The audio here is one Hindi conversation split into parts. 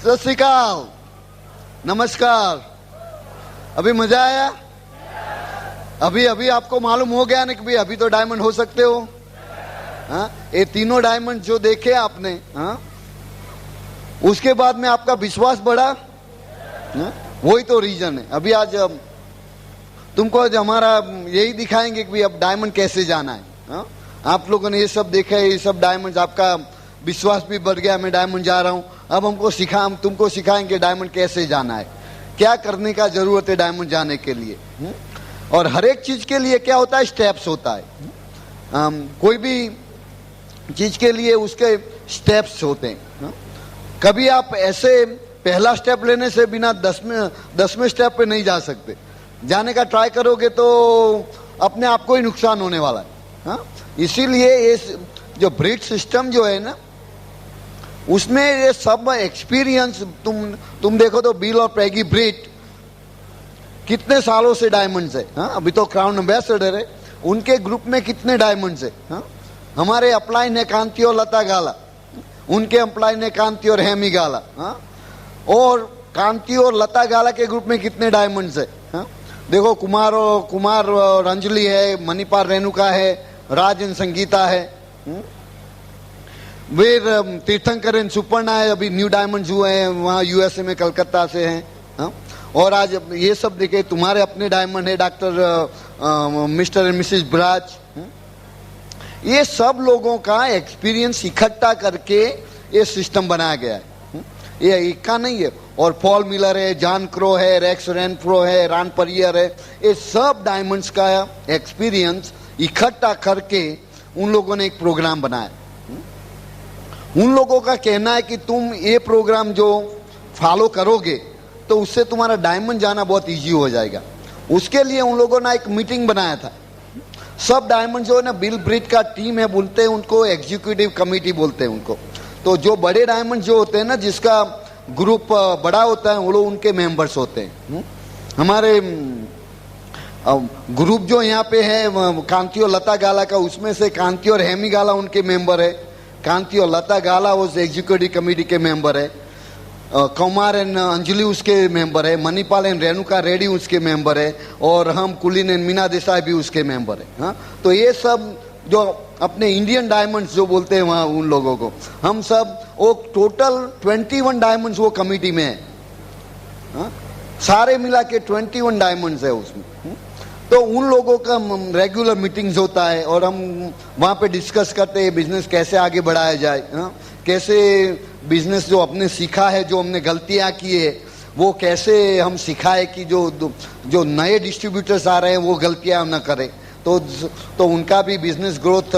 सत श्री अकाल, नमस्कार। अभी मजा आया? अभी अभी आपको मालूम हो गया ना कि भाई अभी तो डायमंड हो सकते हो। हाँ, ये तीनों डायमंड जो देखे आपने, हाँ, उसके बाद में आपका विश्वास बढ़ा। हाँ, वही तो रीजन है। अभी आज तुमको आज हमारा यही दिखाएंगे कि भाई अब डायमंड कैसे जाना है। हाँ, आप लोगों ने ये सब देखा है, ये सब डायमंड, आपका विश्वास भी बढ़ गया, मैं डायमंड जा रहा हूं। अब हम तुमको सिखाएंगे डायमंड कैसे जाना है, क्या करने का जरूरत है डायमंड जाने के लिए। और हर एक चीज के लिए क्या होता है, स्टेप्स होता है। कोई भी चीज के लिए उसके स्टेप्स होते हैं। कभी आप ऐसे पहला स्टेप लेने से बिना 10वें स्टेप पे नहीं जा सकते। जाने का ट्राई करोगे तो अपने आप को ही नुकसान होने वाला है। हाँ? इसीलिए ये जो ब्रिट सिस्टम जो है ना, उसमें ये सब एक्सपीरियंस, तुम देखो तो बिल और पैगी ब्रिट कितने सालों से डायमंड्स है। हाँ? अभी तो क्राउन एम्बेसडर है, उनके ग्रुप में कितने डायमंड्स है। हाँ? हमारे अप्लाई ने कांति और लता गाला, उनके अप्लाई ने कांति और हेमी गाला। हाँ? और कांति और लता गाला के ग्रुप में कितने डायमंड्स है। हाँ? देखो कुमार और अंजलि है, मणिपाल रेणुका है, राजन संगीता है, वीर तीर्थंकरन सुपर्णा है, अभी न्यू डायमंड्स हुए हैं वहाँ यूएसए में, कलकत्ता से हैं। हाँ? और आज ये सब देखे, तुम्हारे अपने डायमंड है, doctor mister and Mrs bras. ये सब लोगों का एक्सपीरियंस इकट्ठा करके ये सिस्टम बनाया गया है। ये इक्का नहीं है। और पॉल मिलर है, जॉन क्रो है, रेक्स रेनफ्रो है, रान परियर है, ये सब डायमंड्स का एक्सपीरियंस इकट्ठा करके उन लोगों ने एक प्रोग्राम बनाया। उन लोगों का कहना है कि तुम ये प्रोग्राम जो फॉलो करोगे तो उससे तुम्हारा डायमंड जाना बहुत इजी हो जाएगा। उसके लिए उन लोगों ने एक मीटिंग बनाया था। सब डायमंड जो है ना, बिल ब्रिट का टीम है, बोलते हैं उनको, एग्जीक्यूटिव कमेटी बोलते हैं उनको। तो जो बड़े डायमंड जो होते हैं ना, जिसका ग्रुप बड़ा होता है, वो लोग उनके मेंबर्स होते हैं। हमारे ग्रुप जो यहाँ पे है कांति और लता गाला का, उसमें से कांति और हेमी गाला उनके मेंबर है। कांति और लता गाला उस एग्जीक्यूटिव कमेटी के मेंबर है। कुमार एंड अंजलि उसके मेंबर है। मणिपाल एंड रेणुका रेड्डी उसके मेंबर है। और हम कुलीन एंड मीना देसाई भी उसके मेंबर है। हाँ? तो ये सब जो अपने इंडियन डायमंड्स जो बोलते हैं वहाँ उन लोगों को, हम सब वो टोटल 21 डायमंड्स वो कमेटी में है। हाँ? सारे मिला के 21 डायमंड्स है उसमें। तो उन लोगों का रेगुलर मीटिंग्स होता है और हम वहाँ पे डिस्कस करते हैं बिजनेस कैसे आगे बढ़ाया जाए। हाँ? कैसे बिजनेस जो अपने सीखा है, जो हमने गलतियाँ की है, वो कैसे हम सिखाए कि जो नए डिस्ट्रीब्यूटर्स आ रहे हैं वो गलतियाँ न करें, तो उनका भी बिजनेस ग्रोथ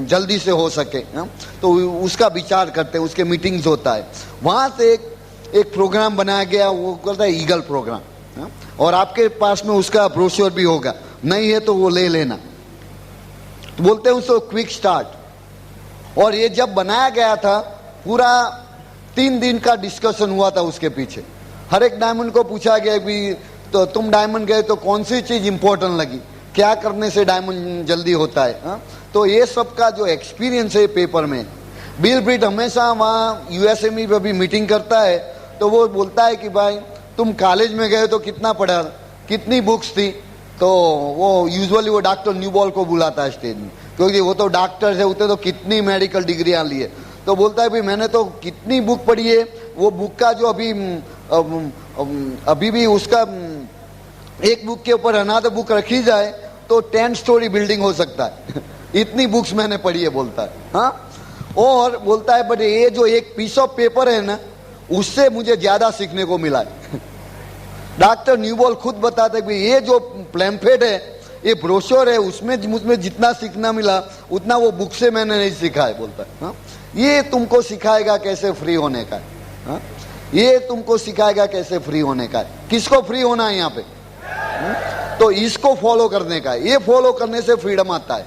जल्दी से हो सके। हाँ? तो उसका विचार करते हैं, उसके मीटिंग्स होता है। वहाँ से एक प्रोग्राम बनाया गया, वो कहता है ईगल प्रोग्राम। हाँ? और आपके पास में उसका ब्रोशर भी होगा, नहीं है तो वो ले लेना। तो बोलते हैं उसको क्विक स्टार्ट। और ये जब बनाया गया था, पूरा 3 दिन का डिस्कशन हुआ था उसके पीछे। हर एक डायमंड को पूछा गया कि तो तुम डायमंड गए तो कौन सी चीज इंपॉर्टेंट लगी, क्या करने से डायमंड जल्दी होता है। हाँ? तो ये सब का जो एक्सपीरियंस है पेपर में, बिल ब्रिट हमेशा वहाँ यूएसए में भी मीटिंग करता है। तो वो बोलता है कि भाई तुम कॉलेज में गए तो कितना पढ़ा, कितनी बुक्स थी। तो वो यूजुअली वो डॉक्टर न्यूबॉल को बुलाता है स्टेज में, क्योंकि वो तो डॉक्टर है, उतने तो कितनी मेडिकल डिग्रियाँ लिए। तो बोलता है भाई मैंने तो कितनी बुक पढ़ी है, वो बुक का जो अभी भी उसका एक बुक के ऊपर अनादर बुक रखी जाए तो 10 स्टोरी बिल्डिंग हो सकता है। इतनी बुक्स मैंने पढ़ी है, बोलता है। हाँ? और बोलता है बट ये जो एक पीस ऑफ पेपर है ना, उससे मुझे ज्यादा सीखने को मिला है। डॉक्टर न्यूबॉल खुद बताते कि ये जो प्लेम्फेट है, ये ब्रोशर है, उसमें जितना सीखना मिला उतना वो बुक से मैंने नहीं सीखा है, बोलता है। हाँ? ये तुमको सिखाएगा कैसे फ्री होने का। हाँ? ये तुमको सिखाएगा कैसे फ्री होने का। किसको फ्री होना है यहाँ पे? तो इसको फॉलो करने का, ये फॉलो करने से फ्रीडम आता है।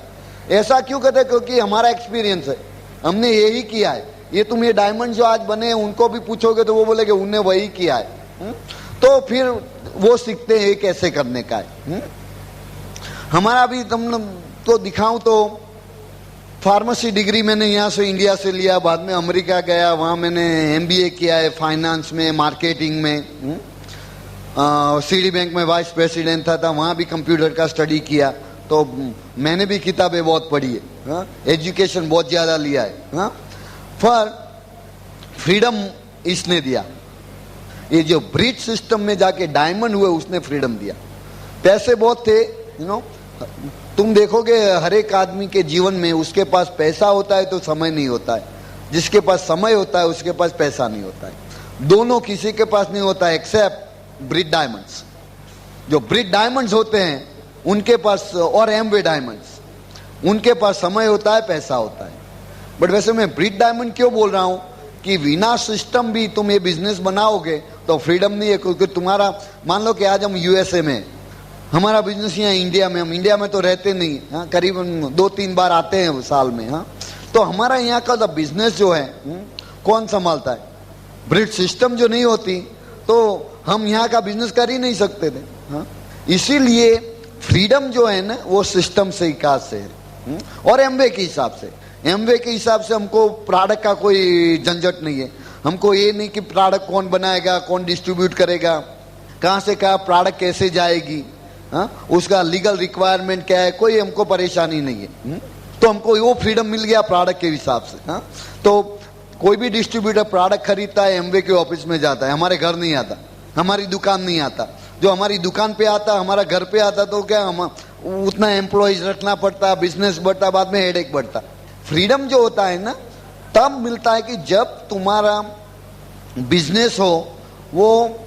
ऐसा क्यों कहते हैं? क्योंकि हमारा एक्सपीरियंस है, हमने यही किया है। ये तुम ये डायमंड जो आज बने हैं उनको भी पूछोगे तो वो बोलेगे उनने वही किया है। तो फिर वो सीखते हैं कैसे करने का है। हमारा भी तुम तो दिखाऊं तो फार्मेसी डिग्री मैंने यहाँ से इंडिया से लिया, बाद में अमेरिका गया, वहाँ मैंने एमबीए किया है फाइनेंस में, मार्केटिंग में। सीडी बैंक में वाइस प्रेसिडेंट था, वहाँ भी कंप्यूटर का स्टडी किया। तो मैंने भी किताबें बहुत पढ़ी है, एजुकेशन बहुत ज़्यादा लिया है। पर फ्रीडम इसने दिया, ये जो ब्रिज सिस्टम में जाके डायमंड हुए उसने फ्रीडम दिया। पैसे बहुत थे, तुम देखोगे हर एक आदमी के जीवन में उसके पास पैसा होता है तो समय नहीं होता है, जिसके पास समय होता है उसके पास पैसा नहीं होता है। दोनों किसी के पास नहीं होता है एक्सेप्ट ब्रिज डायमंड्स। जो ब्रिज डायमंड्स होते हैं उनके पास, और एमवे डायमंड्स, उनके पास समय होता है, पैसा होता है। बट वैसे मैं ब्रिज डायमंड क्यों बोल रहा हूं कि बिना सिस्टम भी तुम ये बिजनेस बनाओगे तो फ्रीडम नहीं है। क्योंकि तुम्हारा, मान लो कि आज हम यूएसए में, हमारा बिजनेस यहाँ इंडिया में, हम इंडिया में तो रहते नहीं, करीबन 2-3 बार आते हैं साल में। तो हमारा यहाँ का बिजनेस जो है कौन संभालता है? ब्रिज सिस्टम जो नहीं होती तो हम यहाँ का बिजनेस कर ही नहीं सकते थे। इसीलिए फ्रीडम जो है ना वो सिस्टम से विकास से है। और एमवे के हिसाब से, एमवे के हिसाब से हमको प्रोडक्ट का कोई झंझट नहीं है। हमको ये नहीं कि प्रोडक्ट कौन बनाएगा, कौन डिस्ट्रीब्यूट करेगा, कहाँ से कहाँ प्रोडक्ट कैसे जाएगी, उसका लीगल रिक्वायरमेंट क्या है, कोई हमको परेशानी नहीं है। तो हमको वो फ्रीडम मिल गया प्रोडक्ट के हिसाब से। तो कोई भी डिस्ट्रीब्यूटर प्रोडक्ट खरीदता है एमवे के ऑफिस में जाता है, हमारे घर नहीं आता, हमारी दुकान नहीं आता। जो हमारी दुकान पे आता, हमारा घर पे आता, तो क्या हम उतना एम्प्लॉइज रखना पड़ता, बिजनेस बढ़ता, बाद में हेडेक बढ़ता। फ्रीडम जो होता है ना तब मिलता है कि जब तुम्हारा बिजनेस हो, वो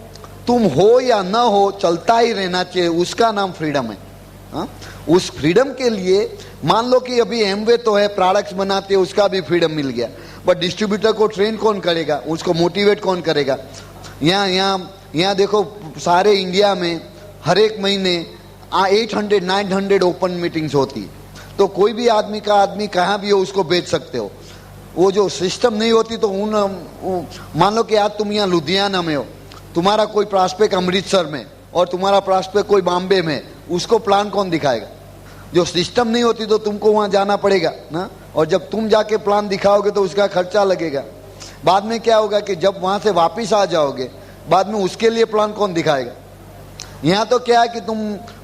तुम हो या ना हो चलता ही रहना चाहिए, उसका नाम फ्रीडम है। उस फ्रीडम के लिए मान लो कि अभी एमवे तो है, प्रोडक्ट्स बनाते हैं, उसका भी फ्रीडम मिल गया, बट डिस्ट्रीब्यूटर को ट्रेन कौन करेगा, उसको मोटिवेट कौन करेगा? यहाँ देखो सारे इंडिया में हर एक महीने 800-900 ओपन मीटिंग्स होती है। तो कोई भी आदमी कहाँ भी हो उसको बेच सकते हो। वो जो सिस्टम नहीं होती तो मान लो कि आज तुम यहाँ लुधियाना में हो, तुम्हारा कोई प्रॉस्पेक्ट अमृतसर में और तुम्हारा प्रॉस्पेक्ट कोई बॉम्बे में, उसको प्लान कौन दिखाएगा? जो सिस्टम नहीं होती तो तुमको वहाँ जाना पड़ेगा ना, और जब तुम जाके प्लान दिखाओगे तो उसका खर्चा लगेगा। बाद में क्या होगा कि जब वहाँ से वापस आ जाओगे, बाद में उसके लिए प्लान कौन दिखाएगा? यहाँ तो क्या है कि तुम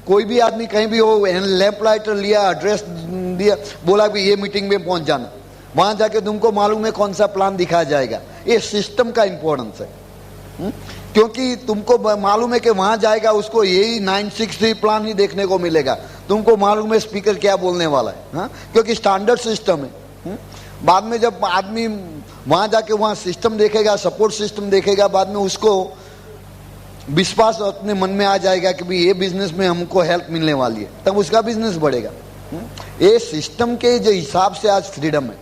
कोई भी आदमी कहीं भी हो, लैंप लाइटर लिया, एड्रेस दिया, बोला कि ये मीटिंग में पहुंच जाना, वहां जाके तुमको मालूम है कौन सा प्लान दिखाया जाएगा। ये सिस्टम का इंपॉर्टेंस है। क्योंकि तुमको मालूम है कि वहां जाएगा उसको यही 963 प्लान ही देखने को मिलेगा, तुमको मालूम है स्पीकर क्या बोलने वाला है। क्योंकि स्टैंडर्ड सिस्टम है। बाद में जब आदमी वहां जाके वहां सिस्टम देखेगा, सपोर्ट सिस्टम देखेगा, बाद में उसको विश्वास अपने मन में आ जाएगा कि भाई ये बिजनेस में हमको हेल्प मिलने वाली है, तब उसका बिजनेस बढ़ेगा। ये सिस्टम के जो हिसाब से आज फ्रीडम है।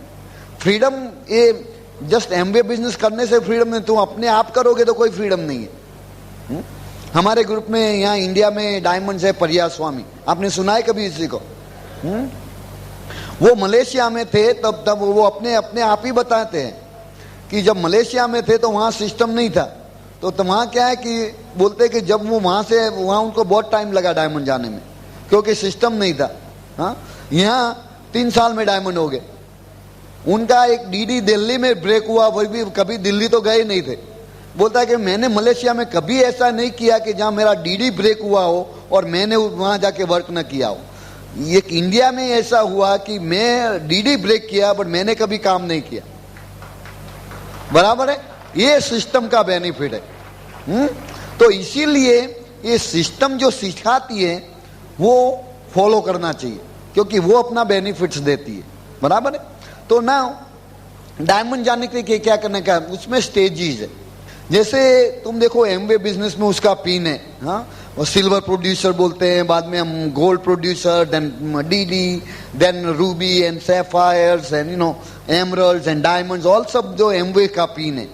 फ्रीडम ये जस्ट एमवे बिजनेस करने से फ्रीडम है, तुम अपने आप करोगे तो कोई फ्रीडम नहीं है। हमारे ग्रुप में यहाँ इंडिया में डायमंड्स है, परिया स्वामी, आपने सुना है कभी इसी को? वो मलेशिया में थे, तब वो अपने आप ही बताते हैं कि जब मलेशिया में थे तो वहाँ सिस्टम नहीं था। तो वहाँ क्या है कि बोलते कि जब वो वहाँ उनको बहुत टाइम लगा डायमंड जाने में, क्योंकि सिस्टम नहीं था। यहाँ 3 साल में डायमंड हो गए। उनका एक डीडी दिल्ली में ब्रेक हुआ, वही भी कभी दिल्ली तो गए नहीं थे। बोलता है कि मैंने मलेशिया में कभी ऐसा नहीं किया कि जहाँ मेरा डीडी ब्रेक हुआ हो और मैंने वहाँ जाके वर्क न किया हो। एक इंडिया में ऐसा हुआ कि मैं डीडी ब्रेक किया बट मैंने कभी काम नहीं किया। बराबर है, ये सिस्टम का बेनिफिट है। तो इसीलिए ये सिस्टम जो सिखाती है वो फॉलो करना चाहिए, क्योंकि वो अपना बेनिफिट्स देती है। बराबर है। तो ना डायमंड जाने के लिए क्या करने का, उसमें स्टेजेस है। जैसे तुम देखो एमवे बिजनेस में उसका पिन है, और सिल्वर प्रोड्यूसर बोलते हैं, बाद में हम gold producer, then DD, then ruby and sapphires and emeralds and diamonds, all सब जो एमवे का पिन है।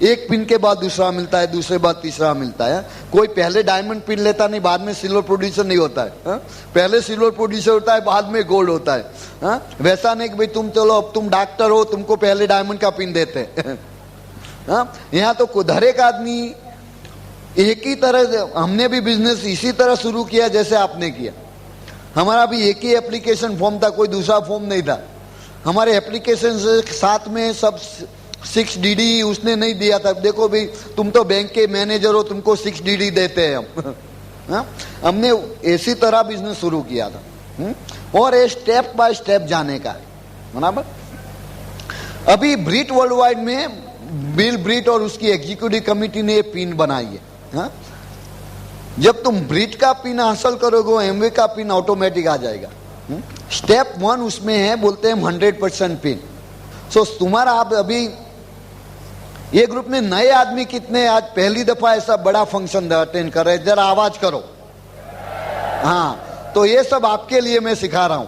एक पिन के बाद दूसरा मिलता है, दूसरे बाद तीसरा मिलता है। कोई पहले डायमंड पिन लेता नहीं, बाद में सिल्वर प्रोड्यूसर नहीं होता है। पहले सिल्वर प्रोड्यूसर होता है, बाद में गोल्ड होता है। वैसा नहीं कि भाई तुम चलो अब तुम डॉक्टर हो, तुमको पहले डायमंड का पिन देते हैं। यहाँ तो हर एक आदमी एक ही तरह, हमने भी बिजनेस इसी तरह शुरू किया जैसे आपने किया। हमारा भी एक ही एप्लीकेशन फॉर्म था, कोई दूसरा फॉर्म नहीं था। हमारे एप्लीकेशन से साथ में सब 6DD उसने नहीं दिया था। देखो भाई, तुम तो बैंक के मैनेजर हो, तुमको 6DD देते हैं हम। हाँ? हमने इसी तरह बिजनेस शुरू किया था। और ये स्टेप बाय स्टेप जाने का है, बराबर। अभी ब्रीट वर्ल्ड वाइड में बिल ब्रीट और उसकी एग्जीक्यूटिव कमेटी ने ये पिन बनाई है। हाँ? जब तुम ब्रीट का पिन हासिल करोगे, एमवे का पिन ऑटोमेटिक आ जाएगा। स्टेप 1 उसमें है, बोलते हैं 100% पिन। सो तुम्हारा आप अभी ये ग्रुप में नए आदमी कितने आज पहली दफा ऐसा बड़ा फंक्शन अटेंड कर रहे, जरा आवाज करो। हाँ, तो ये सब आपके लिए मैं सिखा रहा हूं।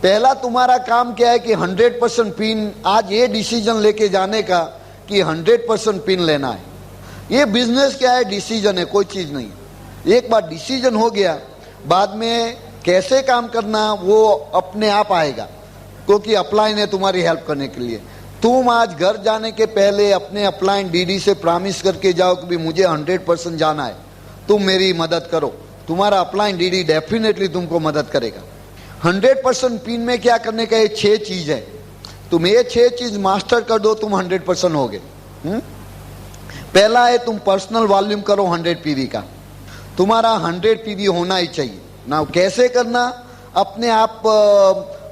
पहला तुम्हारा काम क्या है कि 100% पिन, आज ये डिसीजन लेके जाने का कि 100% पिन लेना है। ये बिजनेस क्या है, डिसीजन है, कोई चीज नहीं। एक बार डिसीजन हो गया, बाद में कैसे काम करना वो अपने आप आएगा, क्योंकि अपलाइन है तुम्हारी हेल्प करने के लिए। तुम आज घर जाने के पहले अपने अपलाइन डीडी से प्रॉमिस करके जाओ कि मुझे 100% जाना है, तुम मेरी मदद करो। तुम्हारा अपलाइन डीडी डेफिनेटली तुमको मदद करेगा। 100% पिन में क्या करने का, ये 6 चीज है। तुम ये 6 चीज मास्टर कर दो, तुम 100% हो गए। पहला है, तुम पर्सनल वॉल्यूम करो 100 पीवी का। तुम्हारा 100 पीवी होना ही चाहिए ना। कैसे करना, अपने आप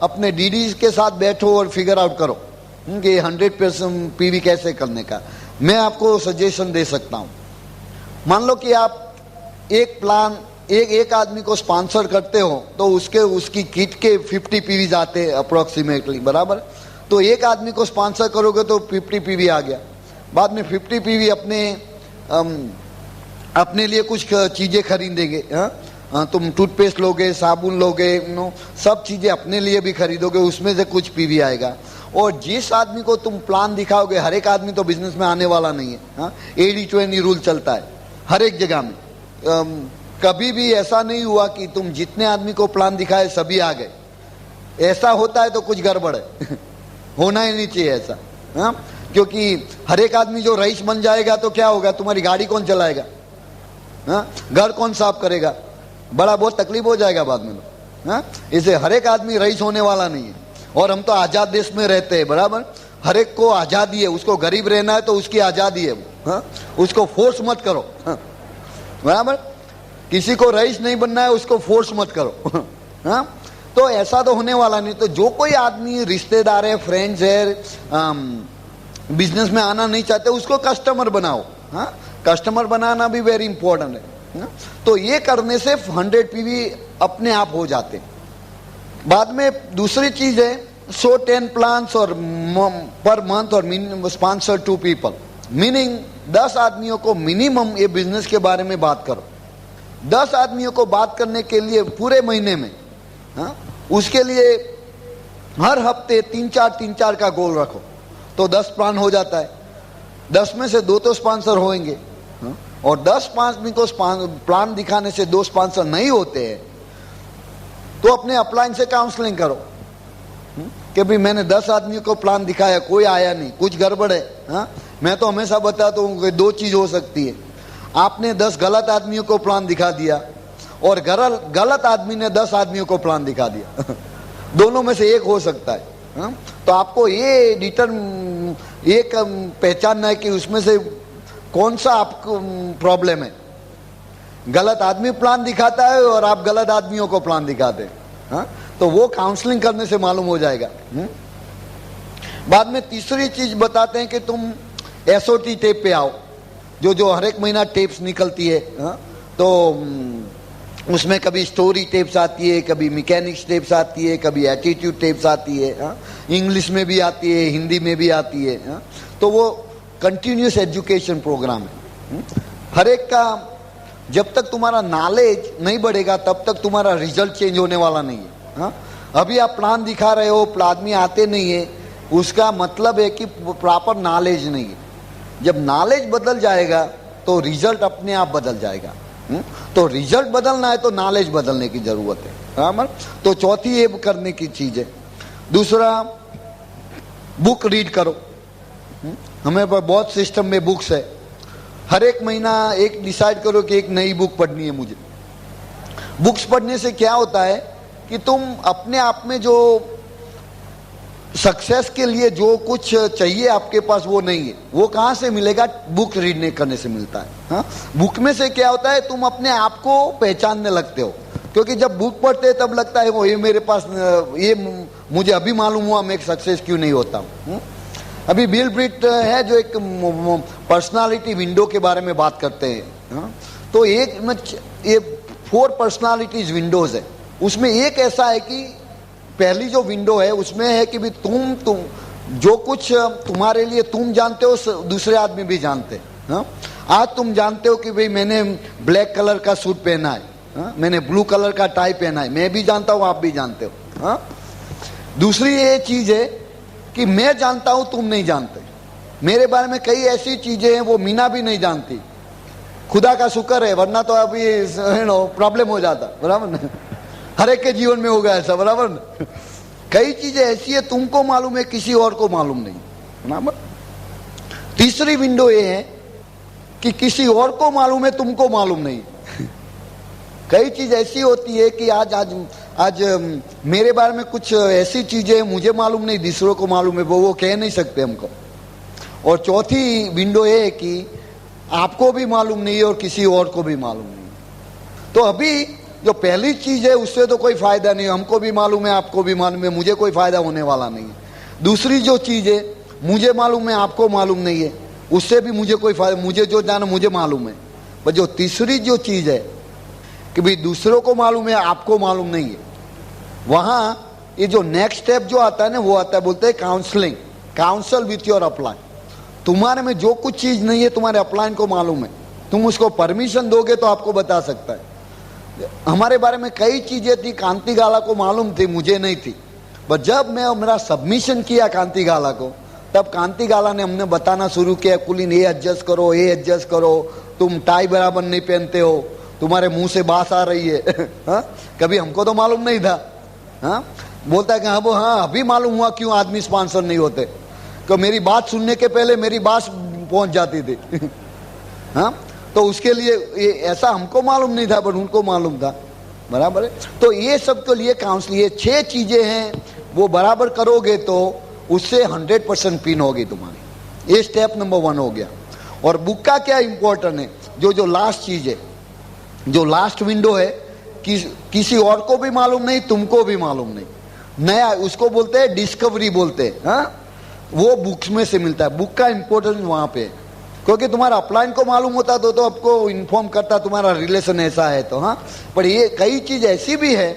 अपने डीडी के साथ बैठो और फिगर आउट करो कि 100% पीवी कैसे करने का। मैं आपको सजेशन दे सकता हूं। मान लो कि आप एक प्लान एक आदमी को स्पॉन्सर करते हो, तो उसकी किट के 50 पीवी आते हैं अप्रोक्सीमेटली, बराबर। तो एक आदमी को स्पॉन्सर करोगे तो 50 पीवी आ गया। बाद में 50 पीवी अपने लिए कुछ चीजें खरीदेंगे। तुम टूथपेस्ट लोगे, साबुन लोगे, सब चीजें अपने लिए भी खरीदोगे, उसमें से कुछ पीवी आएगा। और जिस आदमी को तुम प्लान दिखाओगे, हर एक आदमी तो बिजनेस में आने वाला नहीं है। 80-20 रूल चलता है हर एक जगह में। कभी भी ऐसा नहीं हुआ कि तुम जितने आदमी को प्लान दिखाए सभी आ गए। ऐसा होता है तो कुछ गड़बड़ है। होना ही नहीं चाहिए ऐसा। क्योंकि हर एक आदमी जो रईस बन जाएगा तो क्या होगा, तुम्हारी गाड़ी कौन चलाएगा, घर कौन साफ करेगा, बड़ा बहुत तकलीफ हो जाएगा बाद में। इसे हर एक आदमी रईस होने वाला नहीं है। और हम तो आजाद देश में रहते हैं, बराबर। हर एक को आजादी है, उसको गरीब रहना है तो उसकी आजादी है वो। उसको फोर्स मत करो, बराबर। किसी को रईस नहीं बनना है, उसको फोर्स मत करो। तो ऐसा तो होने वाला नहीं। तो जो कोई आदमी रिश्तेदार है, फ्रेंड्स है, बिजनेस में आना नहीं चाहते, उसको कस्टमर बनाओ। कस्टमर बनाना भी वेरी इंपॉर्टेंट है। तो ये करने से 100 पीवी अपने आप हो जाते। बाद में दूसरी चीज है, शो 10 प्लान्स और पर मंथ और स्पॉन्सर 2 पीपल, मीनिंग 10 आदमियों को मिनिमम ये बिजनेस के बारे में बात करो। 10 आदमियों को बात करने के लिए पूरे महीने में, उसके लिए हर हफ्ते 3-4 का गोल रखो, तो 10 प्लान हो जाता है। 10 में से 2 तो स्पॉन्सर होंगे। और 10 आदमी को प्लान दिखाने से 2 स्पॉन्सर नहीं होते हैं, तो अपने अपलाइन से काउंसलिंग करो कि भाई मैंने 10 आदमियों को प्लान दिखाया, कोई आया नहीं, कुछ गड़बड़ है। मैं तो हमेशा बताता हूँ कि 2 चीज हो सकती है। आपने 10 गलत आदमियों को प्लान दिखा दिया और गलत आदमी ने 10 आदमियों को प्लान दिखा दिया। दोनों में से एक हो सकता है। तो आपको ये पहचानना है कि उसमें से कौन सा आपको प्रॉब्लम है। गलत आदमी प्लान दिखाता है और आप गलत आदमियों को प्लान दिखाते हैं, तो वो काउंसलिंग करने से मालूम हो जाएगा। बाद में तीसरी चीज बताते हैं कि तुम एसओटी टेप पे आओ, जो हर एक महीना टेप्स निकलती है। तो उसमें कभी स्टोरी टेप्स आती है, कभी मैकेनिक्स टेप्स आती है, कभी एटीट्यूड टेप्स आती है। इंग्लिश में भी आती है, हिंदी में भी आती है। तो वो कंटिन्यूस एजुकेशन प्रोग्राम है। हर एक का जब तक तुम्हारा नॉलेज नहीं बढ़ेगा तब तक तुम्हारा रिजल्ट चेंज होने वाला नहीं है। अभी आप प्लान दिखा रहे हो, आदमी आते नहीं है, उसका मतलब है कि प्रॉपर नॉलेज नहीं है। जब नॉलेज बदल जाएगा तो रिजल्ट अपने आप बदल जाएगा। तो रिजल्ट बदलना है तो नॉलेज बदलने की जरूरत है, बराबर। तो चौथी ये करने की चीज है। दूसरा, बुक रीड करो। हमें पर बहुत सिस्टम में बुक्स है। हर एक महीना एक डिसाइड करो कि एक नई बुक पढ़नी है मुझे। बुक्स पढ़ने से क्या होता है कि तुम अपने आप में जो सक्सेस के लिए जो कुछ चाहिए आपके पास वो नहीं है। वो कहाँ से मिलेगा? बुक रीडने करने से मिलता है। हाँ, बुक में से क्या होता है, तुम अपने आप को पहचानने लगते हो। क्योंकि जब बुक पढ़ते हैं तब लगता है वो ये मेरे पास, ये मुझे अभी मालूम हुआ मैं एक सक्सेस क्यों नहीं होता हूँ। अभी बिल ब्रिट है जो एक पर्सनालिटी विंडो के बारे में बात करते हैं। हाँ, तो ये 4 पर्सनालिटीज विंडोज है। उसमें एक ऐसा है कि पहली जो विंडो है उसमें है कि भी तुम जो कुछ तुम्हारे लिए तुम जानते हो दूसरे आदमी भी जानते हैं। हाँ? आज तुम जानते हो कि भाई मैंने ब्लैक कलर का सूट पहना है, हाँ? मैंने ब्लू कलर का टाई पहना है, मैं भी जानता हूं, आप भी जानते हो। हाँ? दूसरी ये चीज है कि मैं जानता हूं, तुम नहीं जानते। मेरे बारे में कई ऐसी चीजें हैं वो मीना भी नहीं जानती। खुदा का शुक्र है, वरना तो अभी प्रॉब्लम हो जाता, बराबर ना? हर एक के जीवन में होगा ऐसा, बराबर ना? कई चीजें ऐसी है तुमको मालूम है, किसी और को मालूम नहीं, बराबर। तीसरी विंडो ये है कि किसी और को मालूम है, तुमको मालूम नहीं। कई चीज ऐसी होती है कि आज मेरे बारे में कुछ ऐसी चीजें मुझे मालूम नहीं, दूसरों को मालूम है, वो कह नहीं सकते हमको। और चौथी विंडो ये है कि आपको भी मालूम नहीं है और किसी और को भी मालूम नहीं। तो अभी जो पहली चीज है उससे तो कोई फायदा नहीं, हमको भी मालूम है, आपको भी मालूम है, मुझे कोई फायदा होने वाला नहीं है। दूसरी जो चीज है, मुझे मालूम है, आपको मालूम नहीं है, उससे भी मुझे कोई फायदा, मुझे जो जाना मुझे मालूम है। पर जो तीसरी जो चीज है कि भाई दूसरों को मालूम है, आपको मालूम नहीं है, वहां ये जो नेक्स्ट स्टेप जो आता है ना, वो आता है, बोलते हैं counselling, counsel with your upline. तुम्हारे में जो कुछ चीज नहीं है तुम्हारे अपलाइन को मालूम है, तुम उसको परमिशन दोगे तो आपको बता सकता है। हमारे बारे में कई चीजें थी, कांति गाला को मालूम थी, मुझे नहीं थी। बट जब मैं मेरा सबमिशन किया कांति गाला को, तब कांति गाला ने हमने बताना शुरू किया, कुलीन ये एडजस्ट करो, ये एडजस्ट करो, तुम टाई बराबर नहीं पहनते हो, तुम्हारे मुंह से बास आ रही है। हा? कभी हमको तो मालूम नहीं था। हा? बोलता है कि हाँ अभी मालूम हुआ क्यों आदमी स्पॉन्सर नहीं होते, कि मेरी बात सुनने के पहले मेरी बात पहुंच जाती थी। हाँ, तो उसके लिए ये ऐसा हमको मालूम नहीं था, बट उनको मालूम था, बराबर है। तो ये सब के लिए काउंसलिंग, ये 6 चीजें हैं, वो बराबर करोगे तो उससे 100% पिन होगी तुम्हारी। ये स्टेप नंबर 1 हो गया। और बुक का क्या इंपॉर्टेंट है, जो लास्ट चीज है, जो लास्ट विंडो है, किसी और को भी मालूम नहीं, तुमको भी मालूम नहीं, नया, उसको बोलते हैं डिस्कवरी बोलते हैं। हाँ, वो बुक्स में से मिलता है। बुक का इंपॉर्टेंस वहां पे, क्योंकि तुम्हारा अपलाइन को मालूम होता तो आपको इन्फॉर्म करता, तुम्हारा रिलेशन ऐसा है तो। हाँ, पर ये कई चीज ऐसी भी है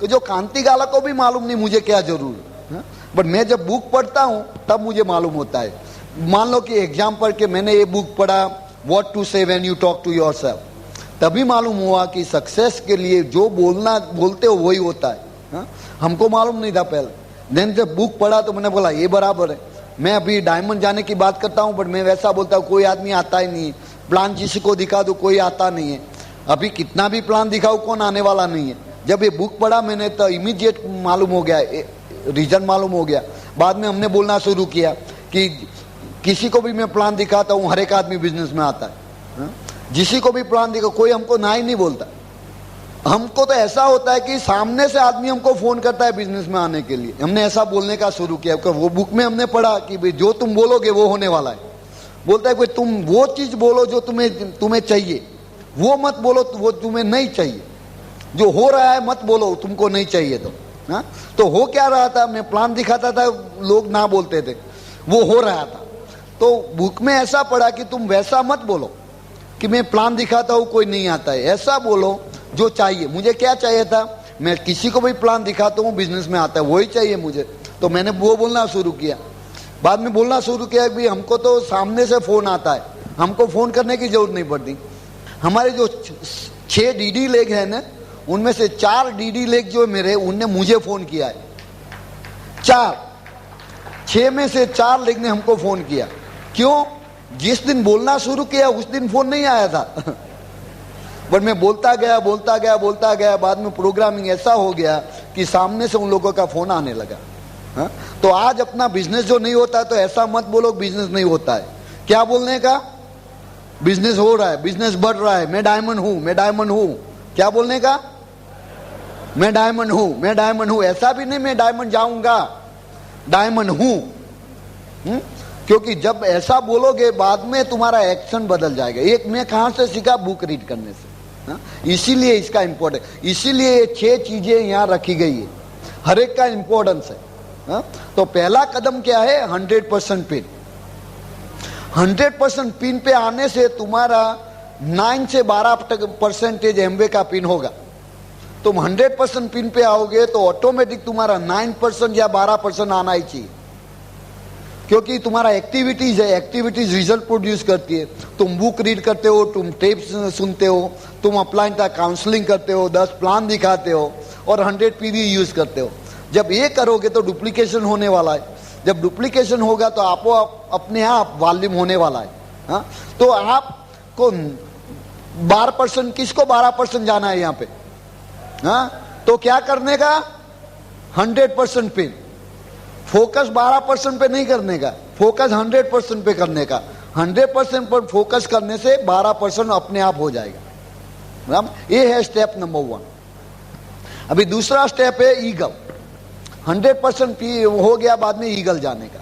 कि जो कांति गाला को भी मालूम नहीं, मुझे क्या जरूरत। हाँ, बट मैं जब बुक पढ़ता हूं तब मुझे मालूम होता है। मान लो कि एग्जाम पढ़ के मैंने ये बुक पढ़ा, what to say when you talk to yourself, तभी मालूम हुआ कि सक्सेस के लिए जो बोलते हो वही होता है। हाँ? हमको मालूम नहीं था पहले। देन जब बुक पढ़ा तो मैंने बोला ये बराबर है। मैं अभी डायमंड जाने की बात करता हूँ, बट मैं वैसा बोलता हूँ, कोई आदमी आता ही नहीं है। प्लान किसी को दिखा दो, कोई आता नहीं है। अभी कितना भी प्लान दिखाओ, कौन आने वाला नहीं है। जब ये बुक पढ़ा मैंने तो इमीडिएट मालूम हो गया, रीजन मालूम हो गया। बाद में हमने बोलना शुरू किया कि किसी को भी मैं प्लान दिखाता हूँ, हर एक आदमी बिजनेस में आता है। हाँ? जिसी को भी प्लान दिखा, कोई हमको ना ही नहीं बोलता। हमको तो ऐसा होता है कि सामने से आदमी हमको फोन करता है बिजनेस में आने के लिए। हमने ऐसा बोलने का शुरू किया, वो बुक में हमने पढ़ा कि भाई जो तुम बोलोगे वो होने वाला है। बोलता है कोई तुम वो चीज बोलो जो तुम्हें चाहिए, वो मत बोलो वो तुम्हें नहीं चाहिए। जो हो रहा है मत बोलो, तुमको नहीं चाहिए तो। हाँ, तो हो क्या रहा था, मैं प्लान दिखाता था, लोग ना बोलते थे, वो हो रहा था। तो बुक में ऐसा पढ़ा कि तुम वैसा मत बोलो कि मैं प्लान दिखाता हूं कोई नहीं आता है। ऐसा बोलो जो चाहिए। मुझे क्या चाहिए था, मैं किसी को भी प्लान दिखाता हूँ बिजनेस में आता है, वही चाहिए मुझे। तो मैंने वो बोलना शुरू किया। बाद में बोलना शुरू किया कि हमको तो सामने से फोन आता है, हमको फोन करने की जरूरत नहीं पड़ती। हमारे जो 6 डीडी लेग है ना, उनमें से 4 डीडी लेग जो मेरे, उनने मुझे फोन किया है। 6 में से 4 लेग ने हमको फोन किया। क्यों? जिस दिन बोलना शुरू किया उस दिन फोन नहीं आया था। बट मैं बोलता गया, बाद में प्रोग्रामिंग ऐसा हो गया कि सामने से उन लोगों का फोन आने लगा। हा? तो आज अपना बिजनेस जो नहीं होता तो ऐसा मत बोलो बिजनेस नहीं होता है। क्या बोलने का? बिजनेस हो रहा है, बिजनेस बढ़ रहा है, मैं डायमंड हूं। क्या बोलने का? मैं डायमंड हूं। ऐसा भी नहीं मैं डायमंड जाऊंगा, डायमंड हूं। क्योंकि जब ऐसा बोलोगे बाद में तुम्हारा एक्शन बदल जाएगा। एक मैं कहां से सीखा, बुक रीड करने से। इसीलिए इसका इंपॉर्टेंट, इसीलिए ये 6 चीजें यहां रखी गई है, हर एक का इंपॉर्टेंस है। तो पहला कदम क्या है, 100% पिन। 100% पिन पे आने से तुम्हारा 9 से 12% एमवे का पिन होगा। तुम 100% पिन पे आओगे तो ऑटोमेटिक तुम्हारा 9% या 12% आना ही चाहिए, क्योंकि तुम्हारा एक्टिविटीज है, एक्टिविटीज रिजल्ट प्रोड्यूस करती है। तुम बुक रीड करते हो, तुम टेप्स सुनते हो, तुम अपलाइन का काउंसलिंग करते हो, 10 प्लान दिखाते हो और 100 पीवी यूज करते हो। जब ये करोगे तो डुप्लीकेशन होने वाला है। जब डुप्लीकेशन होगा तो आपको अपने आप वॉल्यूम होने वाला है। हा? तो आपको 12%, किसको 12% जाना है यहाँ पे? हाँ, तो क्या करने का, 100% पिन। फोकस 12% पे नहीं करने का, फोकस 100% पे करने का। 100% पर फोकस करने से 12% अपने आप हो जाएगा। ये है स्टेप नंबर 1। अभी दूसरा स्टेप है ईगल। 100% हो गया, बाद में ईगल जाने का।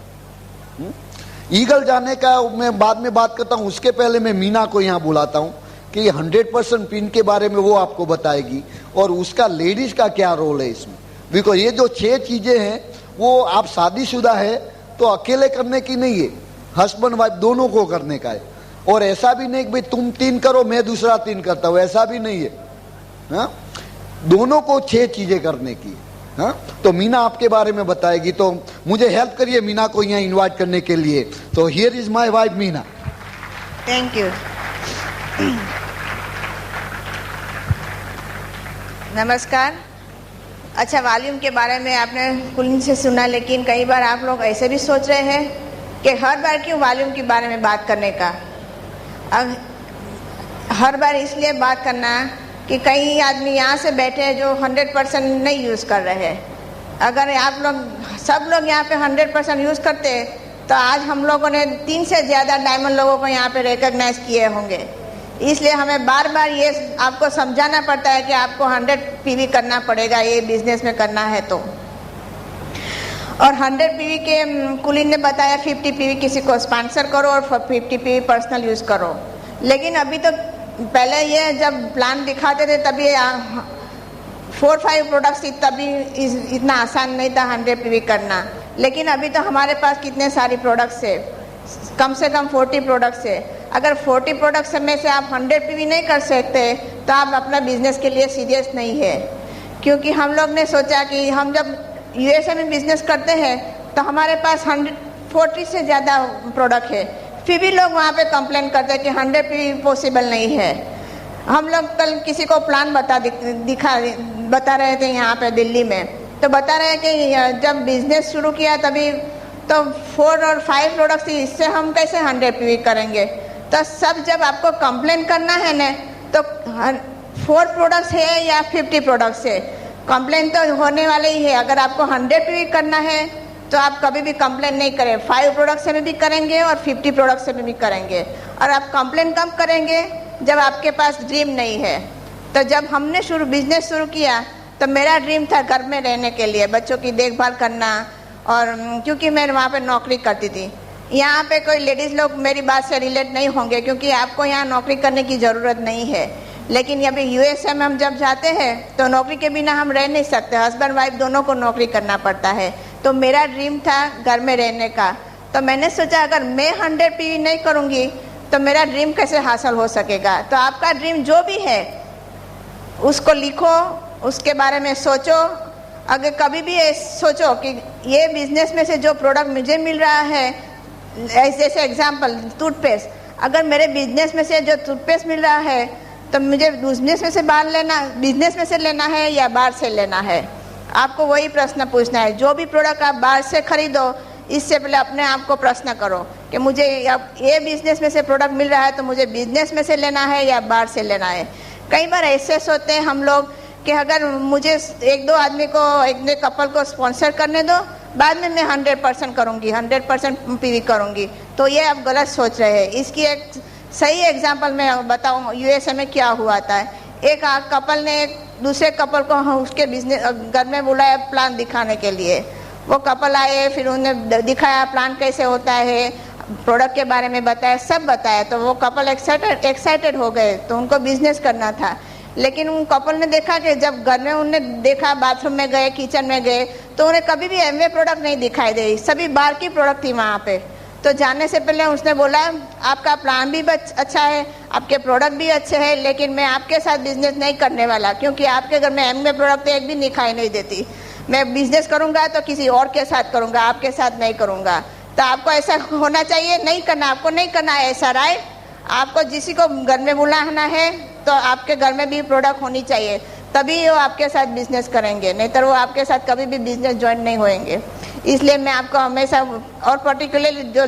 ईगल जाने का मैं बाद में बात करता हूं। उसके पहले मैं मीना को यहां बुलाता हूं कि 100% पिन के बारे में वो आपको बताएगी और उसका लेडीज का क्या रोल है इसमें। बिकॉज ये जो 6 चीजें हैं वो आप शादीशुदा है तो अकेले करने की नहीं है, हस्बैंड वाइफ दोनों को करने का है। और ऐसा भी नहीं कि भाई तुम 3 करो मैं दूसरा 3 करता हूं, ऐसा भी नहीं है। हा? दोनों को 6 चीजें करने की। हा? तो मीना आपके बारे में बताएगी, तो मुझे हेल्प करिए मीना को यहाँ इनवाइट करने के लिए। तो here is my wife Meena. Thank you. नमस्कार। अच्छा, वॉल्यूम के बारे में आपने कुलीन से सुना, लेकिन कई बार आप लोग ऐसे भी सोच रहे हैं कि हर बार क्यों वॉल्यूम के बारे में बात करने का। अब हर बार इसलिए बात करना कि कई आदमी यहाँ से बैठे हैं जो 100% नहीं यूज़ कर रहे हैं। अगर आप लोग सब लोग यहाँ पे 100% यूज़ करते तो आज हम लोगों ने 3 से ज़्यादा डायमंड लोगों को यहाँ पे रिकॉग्नाइज किए होंगे। इसलिए हमें बार बार ये आपको समझाना पड़ता है कि आपको 100 पीवी करना पड़ेगा ये बिजनेस में करना है तो। और 100 पीवी के कुलीन ने बताया 50 पीवी किसी को स्पॉन्सर करो और 50 पीवी पर्सनल यूज़ करो। लेकिन अभी तो पहले ये जब प्लान दिखाते थे तभी 4-5 प्रोडक्ट्स थी, तभी इतना आसान नहीं था 100 पीवी करना। लेकिन अभी तो हमारे पास कितने सारी प्रोडक्ट्स है, कम से कम 40 प्रोडक्ट्स है। अगर 40 प्रोडक्ट्स में से आप 100 पीवी नहीं कर सकते तो आप अपना बिजनेस के लिए सीरियस नहीं है। क्योंकि हम लोग ने सोचा कि हम जब यूएसए में बिजनेस करते हैं तो हमारे पास 140 से ज़्यादा प्रोडक्ट है, फिर भी लोग वहाँ पे कंप्लेन करते हैं कि 100 पीवी पॉसिबल नहीं है। हम लोग कल किसी को प्लान बता रहे थे यहाँ पे दिल्ली में, तो बता रहे हैं कि जब बिजनेस शुरू किया तभी तो 4 और 5 प्रोडक्ट्स थी, इससे हम कैसे 100 पीवी करेंगे। तो सब जब आपको कंप्लेन करना है ना तो 4 प्रोडक्ट्स है या 50 प्रोडक्ट्स है, कंप्लेन तो होने वाले ही है। अगर आपको 100 पीवी करना है तो आप कभी भी कंप्लेन नहीं करें, 5 प्रोडक्ट से भी करेंगे और 50 प्रोडक्ट से भी करेंगे। और आप कंप्लेन कब करेंगे, जब आपके पास ड्रीम नहीं है। तो जब हमने बिजनेस शुरू किया तो मेरा ड्रीम था घर में रहने के लिए, बच्चों की देखभाल करना। और क्योंकि मैं वहाँ पे नौकरी करती थी, यहाँ पे कोई लेडीज़ लोग मेरी बात से रिलेट नहीं होंगे क्योंकि आपको यहाँ नौकरी करने की ज़रूरत नहीं है। लेकिन अभी यूएसए में हम जब जाते हैं तो नौकरी के बिना हम रह नहीं सकते, हस्बैंड वाइफ दोनों को नौकरी करना पड़ता है। तो मेरा ड्रीम था घर में रहने का। तो मैंने सोचा अगर मैं 100 पीवी नहीं करूँगी तो मेरा ड्रीम कैसे हासिल हो सकेगा। तो आपका ड्रीम जो भी है उसको लिखो, उसके बारे में सोचो। अगर कभी भी सोचो कि ये बिजनेस में से जो प्रोडक्ट मुझे मिल रहा है, जैसे एग्जांपल टूथपेस्ट, अगर मेरे बिजनेस में से जो टूथपेस्ट मिल रहा है तो मुझे बिजनेस में से लेना है या बाहर से लेना है। आपको वही प्रश्न पूछना है। जो भी प्रोडक्ट आप बाहर से खरीदो, इससे पहले अपने आप को प्रश्न करो कि मुझे ये बिजनेस में से प्रोडक्ट मिल रहा है तो मुझे बिजनेस में से लेना है या बाहर से लेना है। कई बार ऐसे सोचते हैं हम लोग कि अगर मुझे 1-2 आदमी को, 1-2 कपल को स्पॉन्सर करने दो, बाद में मैं 100% करूँगी, 100% पीवी करूँगी। तो ये आप गलत सोच रहे हैं। इसकी एक सही एग्जांपल मैं बताऊँ यूएसए में क्या हुआ था। एक कपल ने एक दूसरे कपल को उसके बिजनेस घर में बुलाया प्लान दिखाने के लिए। वो कपल आए, फिर उन्होंने दिखाया प्लान कैसे होता है, प्रोडक्ट के बारे में बताया, सब बताया। तो वो कपल एक्साइटेड हो गए, तो उनको बिजनेस करना था। लेकिन उन कपल ने देखा कि जब घर में उन्होंने देखा, बाथरूम में गए, किचन में गए, तो उन्हें कभी भी एमवे प्रोडक्ट नहीं दिखाई दे, सभी बाहर की प्रोडक्ट थी वहाँ पे। तो जाने से पहले उसने बोला आपका प्लान भी अच्छा है, आपके प्रोडक्ट भी अच्छे हैं, लेकिन मैं आपके साथ बिजनेस नहीं करने वाला, क्योंकि आपके घर में एमवे प्रोडक्ट एक भी दिखाई नहीं देती। मैं बिजनेस करूँगा तो किसी और के साथ करूँगा, आपके साथ नहीं करूँगा। तो आपको ऐसा होना चाहिए, नहीं करना, आपको नहीं करना है ऐसा राय। आपको किसी को घर में बुलाना है तो आपके घर में भी प्रोडक्ट होनी चाहिए, तभी वो आपके साथ बिजनेस करेंगे, नहीं तो वो आपके साथ कभी भी बिजनेस ज्वाइन नहीं होंगे। इसलिए मैं आपको हमेशा, और पर्टिकुलरली जो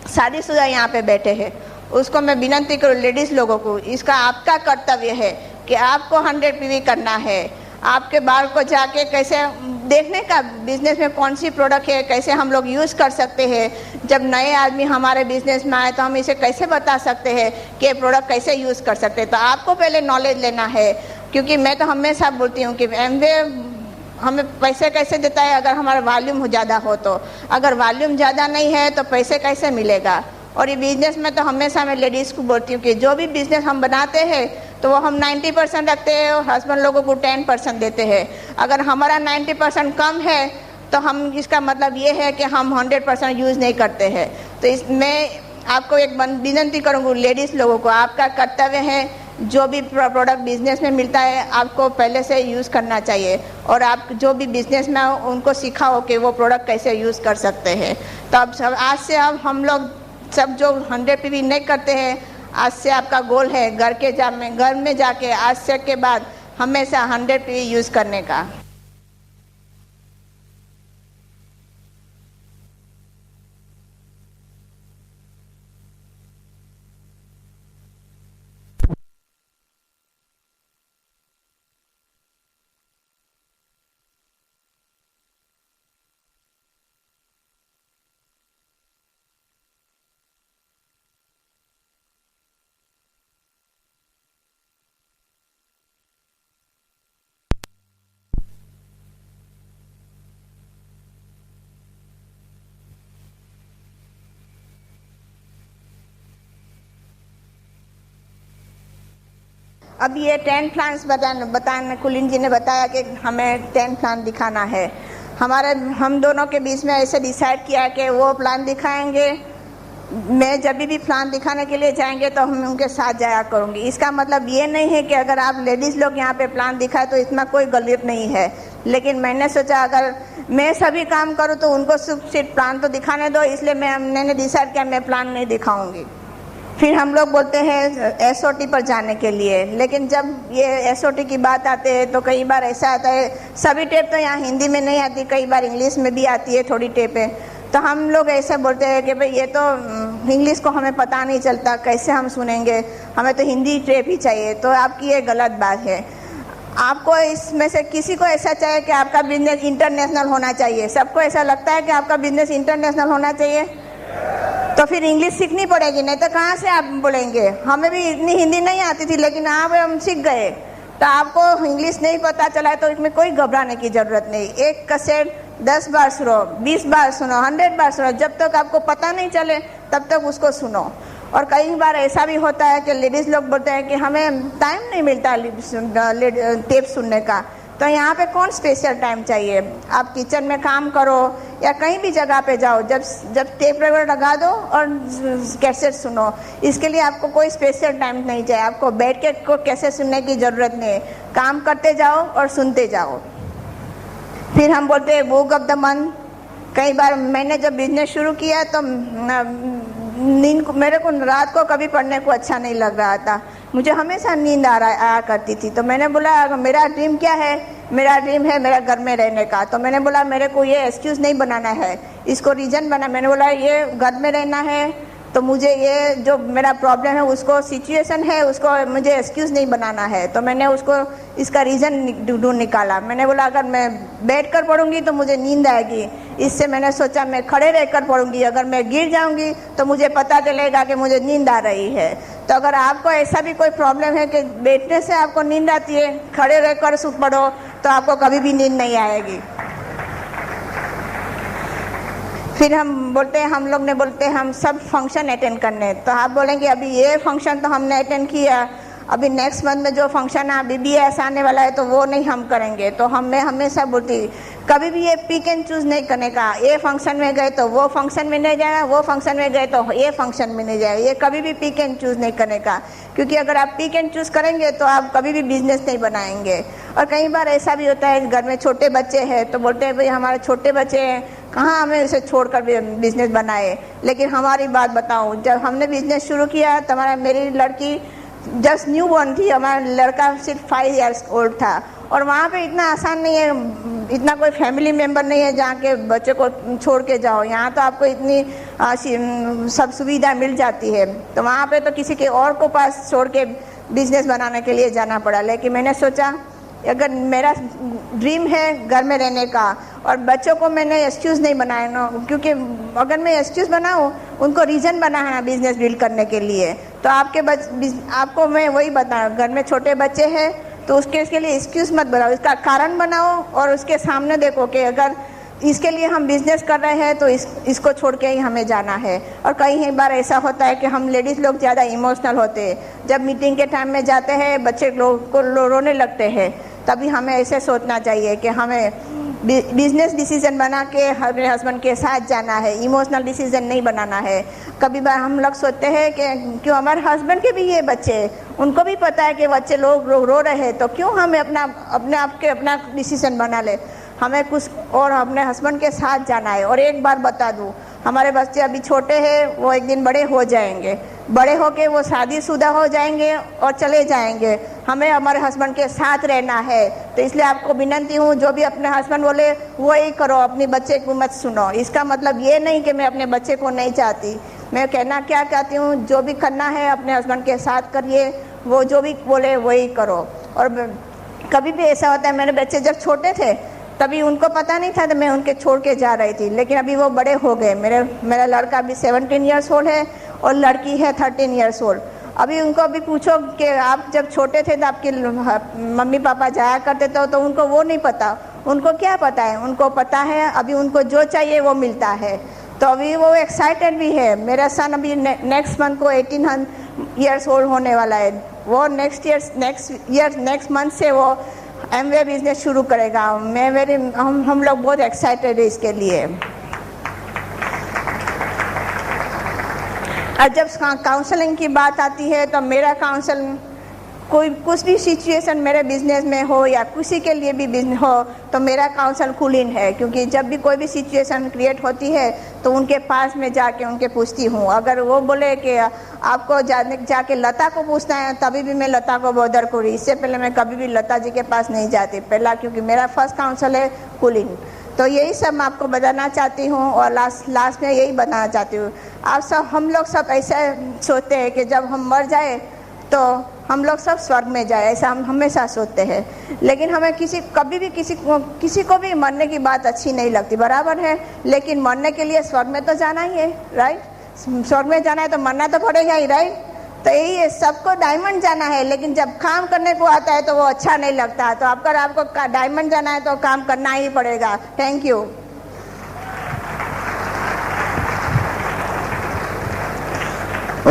शादीशुदा यहाँ पे बैठे हैं, उसको मैं विनती करूँ लेडीज लोगों को, इसका आपका कर्तव्य है कि आपको 100 PV करना है। आपके बाल को जाके कैसे देखने का, बिजनेस में कौन सी प्रोडक्ट है, कैसे हम लोग यूज़ कर सकते हैं। जब नए आदमी हमारे बिजनेस में आए तो हम इसे कैसे बता सकते हैं कि ये प्रोडक्ट कैसे यूज़ कर सकते हैं। तो आपको पहले नॉलेज लेना है, क्योंकि मैं तो हमेशा बोलती हूँ कि एमवे हमें पैसे कैसे देता है अगर हमारा वॉल्यूम ज़्यादा हो तो, अगर वॉल्यूम ज़्यादा नहीं है तो पैसे कैसे मिलेगा। और ये बिजनेस में तो हमेशा मैं लेडीज़ को बोलती हूँ कि जो भी बिजनेस हम बनाते हैं तो वो हम 90% रखते हैं और हस्बैंड लोगों को 10% देते हैं। अगर हमारा 90% कम है तो हम, इसका मतलब ये है कि हम 100% यूज़ नहीं करते हैं। तो इसमें आपको एक विनती करूँगी लेडीज़ लोगों को, आपका कर्तव्य है जो भी प्रोडक्ट बिजनेस में मिलता है आपको पहले से यूज़ करना चाहिए, और आप जो भी बिजनेस में उनको सिखाओ कि वो प्रोडक्ट कैसे यूज़ कर सकते हैं। तो अब सब आज से अब हम लोग सब जो 100 PV नहीं करते हैं, आज से आपका गोल है घर में जाके आज से के बाद हमेशा 100 PV यूज़ करने का। अब ये 10 प्लान्स बताने कुलीन जी ने बताया कि हमें 10 प्लान दिखाना है। हम दोनों के बीच में ऐसे डिसाइड किया कि वो प्लान दिखाएंगे। मैं जब भी प्लान दिखाने के लिए जाएंगे तो हम उनके साथ जाया करूंगी। इसका मतलब ये नहीं है कि अगर आप लेडीज़ लोग यहाँ पे प्लान दिखाए तो इसमें कोई गलत नहीं है, लेकिन मैंने सोचा अगर मैं सभी काम करूँ तो उनको सिर्फ प्लान तो दिखाने दो, इसलिए मैंने डिसाइड किया मैं प्लान नहीं दिखाऊंगी। फिर हम लोग बोलते हैं SOT पर जाने के लिए, लेकिन जब ये SOT की बात आते है तो कई बार ऐसा आता है, सभी टेप तो यहाँ हिंदी में नहीं आती, कई बार इंग्लिश में भी आती है थोड़ी टेपें। तो हम लोग ऐसे बोलते हैं कि भाई ये तो इंग्लिश को हमें पता नहीं चलता, कैसे हम सुनेंगे, हमें तो हिंदी टेप ही चाहिए। तो आपकी ये गलत बात है। आपको इसमें से किसी को ऐसा चाहिए कि आपका बिजनेस इंटरनेशनल होना चाहिए, सबको ऐसा लगता है कि आपका बिजनेस इंटरनेशनल होना चाहिए, तो फिर इंग्लिश सीखनी पड़ेगी, नहीं तो कहाँ से आप बोलेंगे। हमें भी इतनी हिंदी नहीं आती थी, लेकिन आप हम सीख गए। तो आपको इंग्लिश नहीं पता चला है तो इसमें कोई घबराने की ज़रूरत नहीं। एक कैसेट 10 बार सुनो, 20 बार सुनो, 100 बार सुनो, जब तक आपको पता नहीं चले तब तक उसको सुनो। और कई बार ऐसा भी होता है कि लेडीज़ लोग बोलते हैं कि हमें टाइम नहीं मिलता टेप सुनने का, तो यहाँ पे कौन स्पेशल टाइम चाहिए। आप किचन में काम करो या कहीं भी जगह पे जाओ, जब टेप रिकॉर्डर लगा दो और कैसेट सुनो, इसके लिए आपको कोई स्पेशल टाइम नहीं चाहिए। आपको बैठ के को कैसेट सुनने की ज़रूरत नहीं है, काम करते जाओ और सुनते जाओ। फिर हम बोलते हैं बुक ऑफ द मंथ। कई बार मैंने जब बिजनेस शुरू किया तो मेरे को रात को कभी पढ़ने को अच्छा नहीं लग रहा था, मुझे हमेशा नींद आया करती थी। तो मैंने बोला मेरा ड्रीम क्या है, मेरा ड्रीम है मेरा घर में रहने का। तो मैंने बोला मेरे को ये एक्सक्यूज़ नहीं बनाना है, इसको रीज़न बना। मैंने बोला ये घर में रहना है तो मुझे ये जो मेरा प्रॉब्लम है उसको सिचुएशन है उसको मुझे एक्सक्यूज़ नहीं बनाना है। तो मैंने उसको इसका रीज़न ढूंढ निकाला। मैंने बोला अगर मैं बैठ कर पढ़ूंगी तो मुझे नींद आएगी, इससे मैंने सोचा मैं खड़े रहकर पढ़ूंगी, अगर मैं गिर जाऊंगी तो मुझे पता चलेगा कि मुझे नींद आ रही है। तो अगर आपको ऐसा भी कोई प्रॉब्लम है कि बैठने से आपको नींद आती है, खड़े रहकर पढ़ो तो आपको कभी भी नींद नहीं आएगी। फिर हम बोलते हैं, हम लोग ने बोलते हैं हम सब फंक्शन अटेंड करने, तो आप बोलेंगे अभी ये फंक्शन तो हमने अटेंड किया, अभी नेक्स्ट मंथ में जो फंक्शन है BBS आने वाला है तो वो नहीं हम करेंगे। तो मैं हमेशा बोलती कभी भी ये पिक एंड चूज नहीं करने का, ये फंक्शन में गए तो वो फंक्शन में नहीं जाएगा, वो फंक्शन में गए तो ये फंक्शन में नहीं जाएगा, ये कभी भी पिक एंड चूज नहीं करने का। क्योंकि अगर आप पिक एंड चूज करेंगे तो आप कभी भी बिजनेस नहीं बनाएंगे। और कई बार ऐसा भी होता है घर में छोटे बच्चे हैं तो बोलते हैं भाई हमारे छोटे बच्चे हैं, कहाँ हमें इसे छोड़कर बिजनेस बनाए। लेकिन हमारी बात बताऊं, जब हमने बिजनेस शुरू किया तो मेरी लड़की जस्ट न्यू बॉर्न थी, हमारा लड़का सिर्फ 5 इयर्स ओल्ड था। और वहाँ पे इतना आसान नहीं है, इतना कोई फैमिली मेम्बर नहीं है जहाँ के बच्चे को छोड़ के जाओ। यहाँ तो आपको इतनी सब सुविधा मिल जाती है, तो वहाँ पे तो किसी के और को पास छोड़ के बिजनेस बनाने के लिए जाना पड़ा। लेकिन मैंने सोचा अगर मेरा ड्रीम है घर में रहने का और बच्चों को मैंने एक्सक्यूज़ नहीं बनाया ना, क्योंकि अगर मैं एक्सक्यूज़ बनाऊँ उनको रीज़न बनाना बिजनेस बिल्ड करने के लिए, तो आपको मैं वही बताऊँ, घर में छोटे बच्चे हैं तो उसके लिए एक्सक्यूज़ मत बनाओ, इसका कारण बनाओ और उसके सामने देखो कि अगर इसके लिए हम बिजनेस कर रहे हैं तो इसको छोड़ के ही हमें जाना है। और कई बार ऐसा होता है कि हम लेडीज़ लोग ज़्यादा इमोशनल होते हैं, जब मीटिंग के टाइम में जाते हैं बच्चे लोग को रोने लगते हैं, तभी हमें ऐसे सोचना चाहिए कि हमें बिजनेस डिसीजन बना के अपने हस्बैंड के साथ जाना है, इमोशनल डिसीजन नहीं बनाना है। कभी बार हम लोग सोचते हैं कि क्यों हमारे हस्बैंड के भी ये बच्चे, उनको भी पता है कि बच्चे लोग रो रहे हैं, तो क्यों हमें अपना डिसीजन बना ले, हमें कुछ और अपने हस्बैंड के साथ जाना है। और एक बार बता दूँ, हमारे बच्चे अभी छोटे हैं, वो एक दिन बड़े हो जाएंगे, बड़े होके वो शादीशुदा हो जाएंगे और चले जाएंगे, हमें हमारे हस्बैंड के साथ रहना है। तो इसलिए आपको विनती हूँ, जो भी अपने हस्बैंड बोले वो ही करो, अपने बच्चे को मत सुनो। इसका मतलब ये नहीं कि मैं अपने बच्चे को नहीं चाहती, मैं कहना क्या चाहती हूँ, जो भी करना है अपने हस्बैंड के साथ करिए, वो जो भी बोले वही करो। और कभी भी ऐसा होता है, मेरे बच्चे जब छोटे थे तभी उनको पता नहीं था तो मैं उनके छोड़ के जा रही थी, लेकिन अभी वो बड़े हो गए। मेरा लड़का अभी 17 इयर्स ओल्ड है और लड़की है 13 इयर्स ओल्ड। अभी उनको अभी पूछो कि आप जब छोटे थे तो आपके मम्मी पापा जाया करते थे, तो उनको वो नहीं पता, उनको क्या पता है, उनको पता है अभी उनको जो चाहिए वो मिलता है। तो अभी वो एक्साइटेड भी है। मेरा सन अभी नेक्स्ट मंथ को 18 इयर्स ओल्ड होने वाला है, वो नेक्स्ट मंथ से वो एमवे बिजनेस शुरू करेगा। हम लोग बहुत एक्साइटेड है इसके लिए। और जब काउंसलिंग की बात आती है तो मेरा काउंसल कुछ भी सिचुएशन मेरे बिजनेस में हो या किसी के लिए भी बिजनेस हो तो मेरा काउंसल कूल इन है, क्योंकि जब भी कोई भी सिचुएशन क्रिएट होती है तो उनके पास में जाके उनके पूछती हूँ। अगर वो बोले कि आपको जाके लता को पूछना है, तभी भी मैं लता को बॉदर करूँ, इससे पहले मैं कभी भी लता जी के पास नहीं जाती पहला, क्योंकि मेरा फर्स्ट काउंसल है कूल इन। तो यही सब मैं आपको बताना चाहती हूँ और लास्ट में यही बताना चाहती हूँ। हम लोग सब ऐसा सोचते हैं कि जब हम मर जाए तो हम लोग सब स्वर्ग में जाए, ऐसा हम हमेशा सोचते हैं, लेकिन हमें कभी भी किसी को भी मरने की बात अच्छी नहीं लगती, बराबर है। लेकिन मरने के लिए स्वर्ग में तो जाना ही है, राइट? स्वर्ग में जाना है तो मरना तो पड़ेगा ही, राइट? तो यही है, सबको डायमंड जाना है, लेकिन जब काम करने को आता है तो वो अच्छा नहीं लगता। तो अगर आपको डायमंड जाना है तो काम करना ही पड़ेगा। Thank you.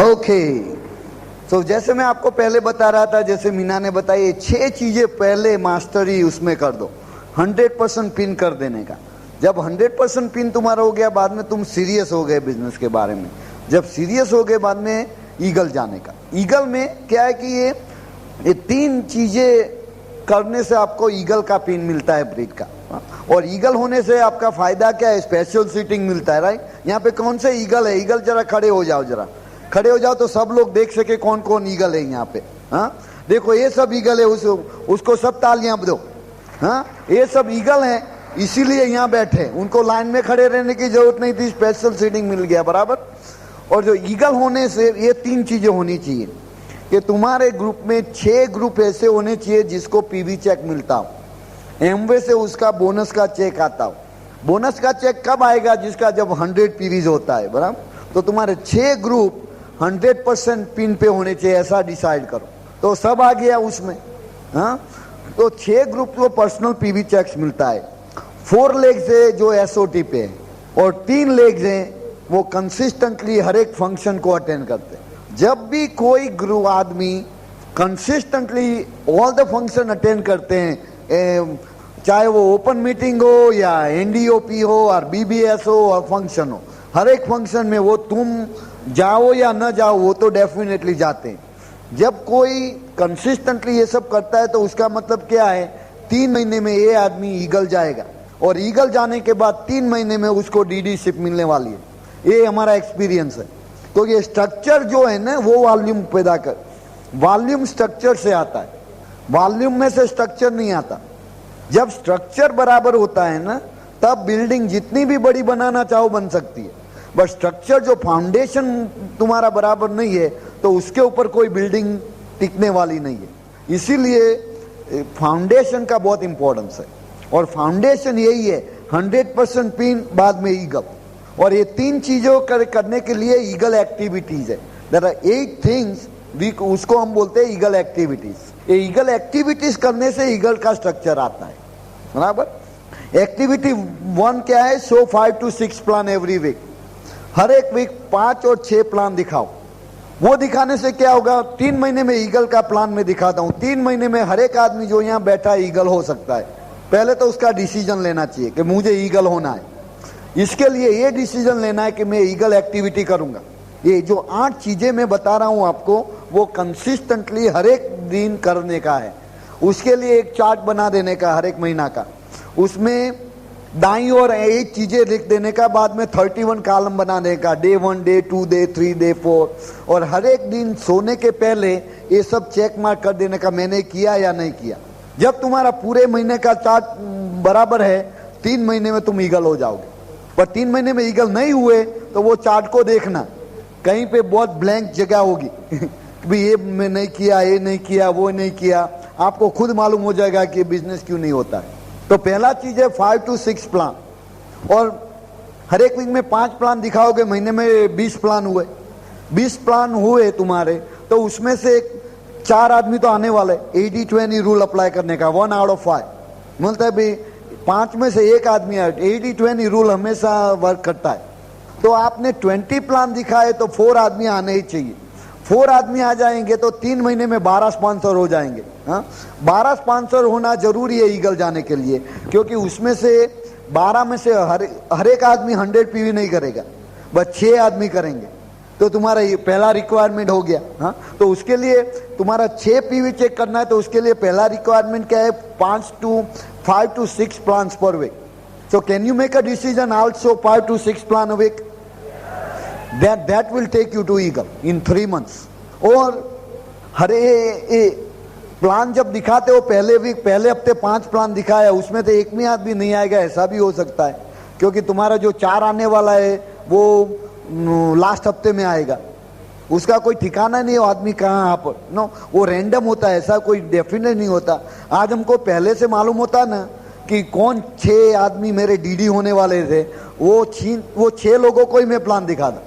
ओके, तो जैसे मैं आपको पहले बता रहा था, जैसे मीना ने बताई, 6 चीजें पहले मास्टरी उसमें कर दो, 100% पिन कर देने का। जब 100% पिन तुम्हारा हो गया, बाद में तुम सीरियस हो गए बिजनेस के बारे में। जब सीरियस हो गए, बाद में ईगल जाने का। ईगल में क्या है कि ये 3 चीजें करने से आपको ईगल का पिन मिलता है, ब्रीड का। और ईगल होने से आपका फायदा क्या है? स्पेशल सीटिंग मिलता है, राइट? यहाँ पे कौन से ईगल है? ईगल जरा खड़े हो जाओ, जरा खड़े हो जाओ तो सब लोग देख सके कौन कौन ईगल है यहाँ पे। हाँ, देखो ये सब ईगल है, उसको सब तालियां दो। हाँ, ये सब ईगल हैं, इसीलिए यहाँ बैठे, उनको लाइन में खड़े रहने की जरूरत नहीं थी, स्पेशल सीटिंग मिल गया, बराबर। और जो ईगल होने से ये 3 चीजें होनी चाहिए कि तुम्हारे ग्रुप में 6 ग्रुप ऐसे होने चाहिए जिसको पीवी चेक मिलता हो, एमवे से उसका बोनस का चेक आता हो। बोनस का चेक कब आएगा? जिसका जब 100 पीवीज होता है, बराबर। तो तुम्हारे 6 ग्रुप 100% पिन पे होने चाहिए, ऐसा डिसाइड करो, तो सब आ गया उसमें। हाँ, तो 6 ग्रुप को पर्सनल पीवी चेक्स मिलता है। 4 लेग से जो एसओटी पे है, और 3 लेग्स हैं, वो कंसिस्टेंटली हर एक फंक्शन को अटेंड करते हैं। जब भी कोई गुरु आदमी consistently all the function attend करते हैं, चाहे वो ओपन मीटिंग हो या एनडीओपी हो और बीबीएस हो और फंक्शन हो, हर एक फंक्शन में वो तुम जाओ या न जाओ वो तो डेफिनेटली जाते हैं। जब कोई कंसिस्टेंटली ये सब करता है तो उसका मतलब क्या है, 3 महीने में ये आदमी ईगल जाएगा और ईगल जाने के बाद 3 महीने में उसको डीडीशिप मिलने वाली है। ये हमारा एक्सपीरियंस है। तो ये स्ट्रक्चर जो है ना वो वॉल्यूम पैदा कर, वॉल्यूम स्ट्रक्चर से आता है, वॉल्यूम में से स्ट्रक्चर नहीं आता। जब स्ट्रक्चर बराबर होता है ना तब बिल्डिंग जितनी भी बड़ी बनाना चाहो बन सकती है, बट स्ट्रक्चर जो फाउंडेशन तुम्हारा बराबर नहीं है तो उसके ऊपर कोई बिल्डिंग टिकने वाली नहीं है। इसीलिए फाउंडेशन का बहुत इंपॉर्टेंस है और फाउंडेशन यही है 100% पिन, बाद में ईगल। और ये 3 चीजों करने के लिए ईगल एक्टिविटीज है। देयर आर 8 थिंग्स, उसको हम बोलते हैं ईगल एक्टिविटीज। ये ईगल एक्टिविटीज करने से ईगल का स्ट्रक्चर आता है, बराबर। एक्टिविटी 1 क्या है, show 5 to 6 plan every week. हर एक वीक 5 और 6 प्लान दिखाओ। वो दिखाने से क्या होगा, 3 महीने में ईगल का प्लान में दिखाता हूं। 3 महीने में हर एक आदमी जो यहाँ बैठा है ईगल हो सकता है। पहले तो उसका डिसीजन लेना चाहिए कि मुझे ईगल होना है। इसके लिए ये डिसीजन लेना है कि मैं ईगल एक्टिविटी करूंगा। ये जो 8 चीजें मैं बता रहा हूं आपको, वो कंसिस्टेंटली हर एक दिन करने का है। उसके लिए एक चार्ट बना देने का हर एक महीना का, उसमें दाईं ओर 8 चीजें लिख देने का, बाद में 31 कॉलम बनाने का, डे 1, डे 2, डे 3, डे 4। और हर एक दिन सोने के पहले ये सब चेक मार्क कर देने का, मैंने किया या नहीं किया। जब तुम्हारा पूरे महीने का चार्ट बराबर है, 3 महीने में तुम ईगल हो जाओगे। पर 3 महीने में ईगल नहीं हुए तो वो चार्ट को देखना, कहीं पे बहुत ब्लैंक जगह होगी कि ये मैं नहीं किया, ये नहीं किया, वो नहीं किया। आपको खुद मालूम हो जाएगा कि बिजनेस क्यों नहीं होता है। तो पहला चीज है 5 to 6 प्लान। और हर एक वीक में 5 प्लान दिखाओगे, महीने में 20 प्लान हुए। 20 प्लान हुए तुम्हारे, तो उसमें से 4 आदमी तो आने वाले। 80-20 रूल अप्लाई करने का, 1 out of 5 बोलता है भाई 5 में से 1 आदमी आए। 80-20 रूल हमेशा वर्क करता है। तो आपने 20 प्लान दिखाए तो 4 आदमी आने ही चाहिए। 4 आदमी आ जाएंगे तो 3 महीने में 12 स्पॉन्सर हो जाएंगे। 12 स्पॉन्सर होना जरूरी है ईगल जाने के लिए, क्योंकि उसमें से 12 में से हर एक आदमी 100 पीवी नहीं करेगा, बस 6 आदमी करेंगे। तो तुम्हारा ये पहला रिक्वायरमेंट हो गया। तो उसके लिए तुम्हारा 6 पीवी चेक करना है। तो उसके लिए पहला रिक्वायरमेंट क्या है, 5 to 6 plan per week. So can you make a decision also 5 to 6 plan a week? That will take you to eagle in 3 months. और हर प्लान जब दिखाते हो, पहले हफ्ते 5 प्लान दिखाया, उसमें तो एक भी आदमी नहीं आएगा, ऐसा भी हो सकता है। क्योंकि तुम्हारा जो 4 आने वाला है वो लास्ट हफ्ते में आएगा, उसका कोई ठिकाना नहीं हो आदमी कहाँ आप नो, वो रैंडम होता है, ऐसा कोई डेफिनेट नहीं होता। आज हमको पहले से मालूम होता ना कि कौन 6 आदमी मेरे डीडी होने वाले थे, वो 6 लोगों को ही मैं प्लान दिखा था,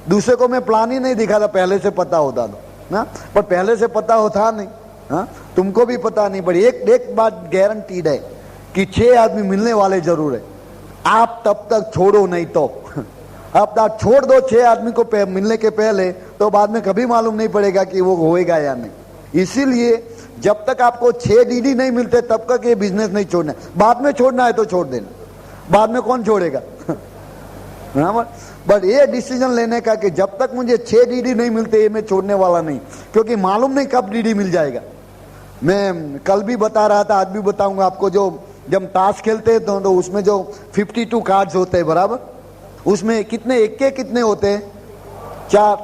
दूसरे को मैं प्लान ही नहीं दिखा था। पहले से पता होता तो ना, पर पहले से पता होता नहीं। तुमको भी पता नहीं, पर एक बात गारंटीड है कि 6 आदमी मिलने वाले जरूर है। आप तब तक छोड़ो नहीं तो आप छोड़ दो 6 आदमी को मिलने के पहले, तो बाद में कभी मालूम नहीं पड़ेगा कि वो होएगा या नहीं। इसीलिए जब तक आपको 6 डीडी नहीं मिलते तब तक ये बिजनेस नहीं छोड़ना। बाद में छोड़ना है तो छोड़ देना, बाद में कौन छोड़ेगा बट ये डिसीजन लेने का कि जब तक मुझे 6 डीडी नहीं मिलते ये मैं छोड़ने वाला नहीं, क्योंकि मालूम नहीं कब डीडी मिल जाएगा। मैं कल भी बता रहा था, आज भी बताऊंगा आपको। जब ताश खेलते हैं तो उसमें जो 52 कार्ड्स होते हैं, बराबर, उसमें कितने इक्के कितने होते हैं, 4।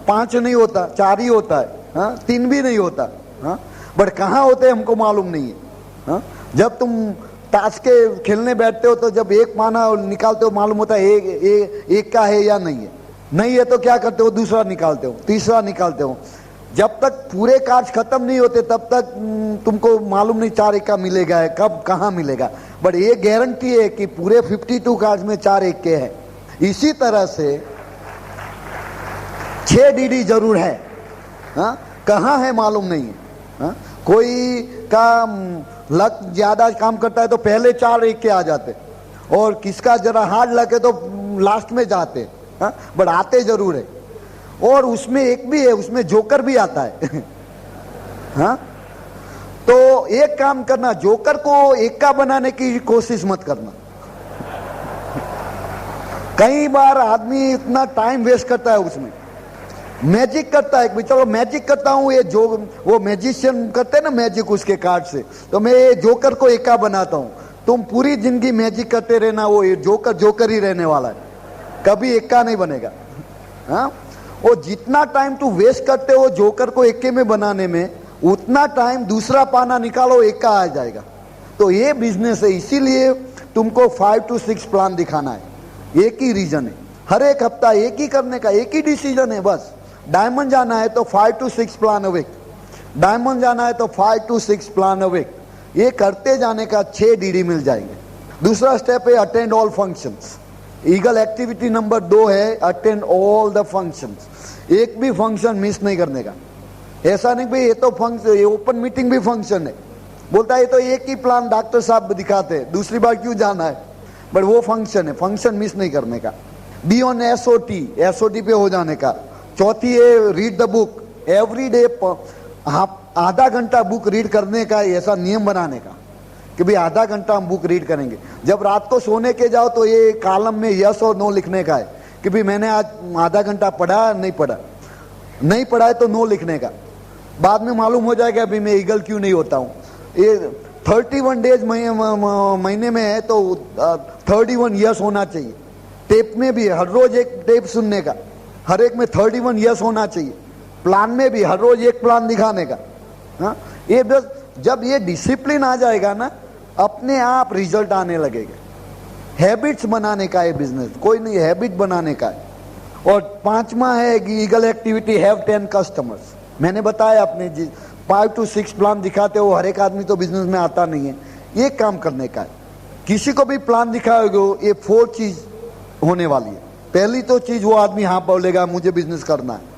5 नहीं होता, 4 ही होता है। 3 भी नहीं होता। बट कहाँ होते हैं हमको मालूम नहीं है। जब तुम ताश के खेलने बैठते हो तो जब एक पाना निकालते हो मालूम होता है एक का है या नहीं है। नहीं है तो क्या करते हो, दूसरा निकालते हो, तीसरा निकालते हो। जब तक पूरे कार्ड खत्म नहीं होते तब तक तुमको मालूम नहीं 4 इक्का मिलेगा है, कब कहाँ मिलेगा। बट ये गारंटी है कि पूरे 52 कार्ड में 4 इक्के हैं। इसी तरह से 6 डीडी जरूर है। कहाँ है मालूम नहीं है। कोई का लक ज्यादा काम करता है तो पहले 4 इक्के आ जाते, और किसका जरा हार्ड लगे तो लास्ट में जाते, बट आते जरूर है। और उसमें एक भी है, उसमें जोकर भी आता है। हाँ, तो एक काम करना, जोकर को एका बनाने की कोशिश मत करना। कई बार आदमी इतना टाइम वेस्ट करता है उसमें, मैजिक करता है कि चलो मैजिक करता हूं, ये जो वो मैजिशियन करते हैं ना मैजिक उसके कार्ड से, तो मैं ये जोकर को एका बनाता हूं। तुम पूरी जिंदगी मैजिक करते रहना, वो जोकर जोकर ही रहने वाला है, कभी एका नहीं बनेगा। हाँ, वो जितना टाइम तू वेस्ट करते हो जोकर को एके में बनाने में, उतना टाइम दूसरा पाना निकालो एका आ जाएगा। तो ये बिजनेस है, इसीलिए तुमको 5 to 6 प्लान दिखाना है। एक ही रीजन है, हर एक हफ्ता एक ही करने का, एक ही डिसीजन है बस। डायमंड जाना है तो 5 to 6 प्लान अवेक, डायमंड जाना है तो 5 to 6 प्लान अवेक। ये करते जाने का 6 डीडी मिल जाएंगे। दूसरा स्टेप है attend all functions. Eagle activity number 2 है अटेंड ऑल द फंक्शंस। एक भी फंक्शन मिस नहीं करने का। ऐसा नहीं भाई ये तो फंक्शन, ये ओपन मीटिंग भी फंक्शन है, बोलता है ये तो एक ही प्लान डॉक्टर साहब दिखाते हैं, दूसरी बार क्यों जाना है, बट वो फंक्शन है, फंक्शन मिस नहीं करने का। बी ऑन एसओटी, एसओटी पे हो जाने का। चौथी है read the book every day, आधा घंटा बुक रीड करने का, ऐसा नियम बनाने का कि भाई आधा घंटा हम बुक रीड करेंगे। जब रात को सोने के जाओ तो ये कॉलम में यस और नो लिखने का है कि भाई मैंने आज आधा घंटा पढ़ा, नहीं पढ़ा, नहीं पढ़ा है तो नो लिखने का। बाद में मालूम हो जाएगा भाई मैं ईगल क्यों नहीं होता हूँ। ये 31 डेज महीने में है तो 31 यस होना चाहिए। टेप में भी हर रोज एक टेप सुनने का, हर एक में 31 यस होना चाहिए। प्लान में भी हर रोज एक प्लान दिखाने का। हाँ, ये बस जब ये डिसिप्लिन आ जाएगा ना, अपने आप रिजल्ट आने लगेगा। हैबिट्स बनाने का है बिजनेस, कोई नहीं, हैबिट बनाने का है। और 5वां है कि ईगल एक्टिविटी हैव 10 कस्टमर्स। मैंने बताया अपने 5 to 6 प्लान दिखाते हो, हर एक आदमी तो बिजनेस में आता नहीं है, ये काम करने का है। किसी को भी प्लान दिखाओगे, ये 4 चीज होने वाली है। पहली तो चीज वो आदमी हाँ बोलेगा मुझे बिजनेस करना है।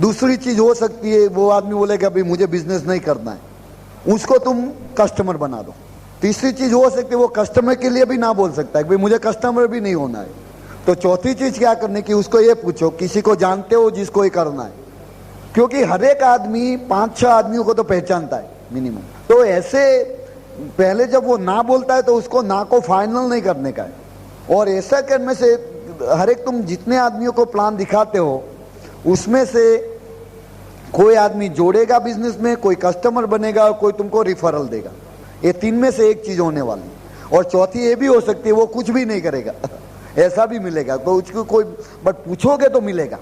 दूसरी चीज हो सकती है वो आदमी बोलेगा भाई मुझे बिजनेस नहीं करना है, उसको तुम कस्टमर बना दो। तीसरी चीज हो सकती है वो कस्टमर के लिए भी ना बोल सकता है भाई मुझे कस्टमर भी नहीं होना है। तो चौथी चीज क्या करने की, उसको ये पूछो किसी को जानते हो जिसको ये करना है, क्योंकि हर एक आदमी 5-6 आदमियों को तो पहचानता है मिनिमम। तो ऐसे पहले जब वो ना बोलता है तो उसको ना को फाइनल नहीं करने का है। और ऐसा करने से हर एक तुम जितने आदमियों को प्लान दिखाते हो उसमें से कोई आदमी जोड़ेगा बिजनेस में, कोई कस्टमर बनेगा और कोई तुमको रिफरल देगा। ये 3 में से एक चीज होने वाली है। और चौथी ये भी हो सकती है वो कुछ भी नहीं करेगा, ऐसा भी मिलेगा। तो उसको कोई बट पूछोगे तो मिलेगा।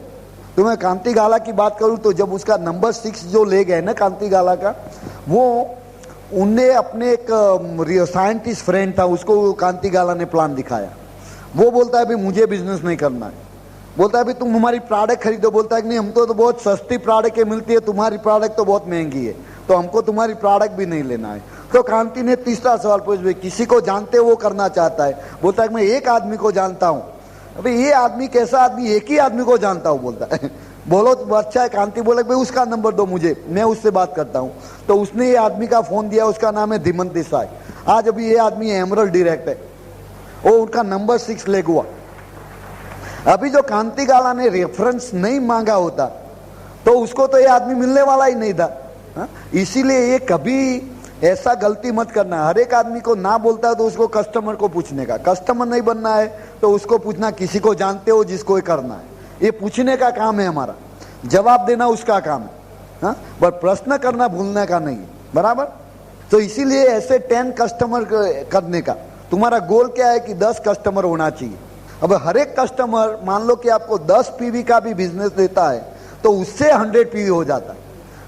तो मैं कांति गाला की बात करूं तो जब उसका नंबर 6 जो ले गए ना कांति गाला का, वो उनने अपने एक साइंटिस्ट फ्रेंड था, उसको कांति गाला ने प्लान दिखाया। वो बोलता है भाई मुझे बिजनेस नहीं करना है। बोलता है भाई तुम हमारी प्रोडक्ट खरीदो। बोलता है कि नहीं हम तो बहुत सस्ती प्रोडक्ट मिलती है, तुम्हारी प्रोडक्ट तो बहुत महंगी है, तो हमको तुम्हारी प्रोडक्ट भी नहीं लेना है। तो कांति ने तीसरा सवाल पूछा किसी को जानते हो वो करना चाहता है। बोलता है कि मैं एक आदमी को जानता हूँ। अभी ये आदमी कैसा आदमी, एक ही आदमी को जानता हूँ। बोलता है बोलो तो अच्छा है। कांति बोले भाई उसका नंबर दो मुझे, मैं उससे बात करता हूँ। तो उसने ये आदमी का फोन दिया, उसका नाम है धीमंत देसाई। आज अभी ये आदमी एमरल्ड डायरेक्ट है, वो उनका नंबर 6 ले हुआ। अभी जो कांति गाला ने रेफरेंस नहीं मांगा होता तो उसको तो ये आदमी मिलने वाला ही नहीं था। इसीलिए ये कभी ऐसा गलती मत करना। हर एक आदमी को ना बोलता है तो उसको कस्टमर को पूछने का, कस्टमर नहीं बनना है तो उसको पूछना किसी को जानते हो जिसको ये करना है। ये पूछने का काम है हमारा, जवाब देना उसका काम है, बट प्रश्न करना भूलने का नहीं, बराबर। तो इसीलिए ऐसे 10 कस्टमर करने का तुम्हारा गोल क्या है कि 10 कस्टमर होना चाहिए। अब हर एक कस्टमर मान लो कि आपको 10 पीवी का भी बिजनेस देता है तो उससे 100 पीवी हो जाता है।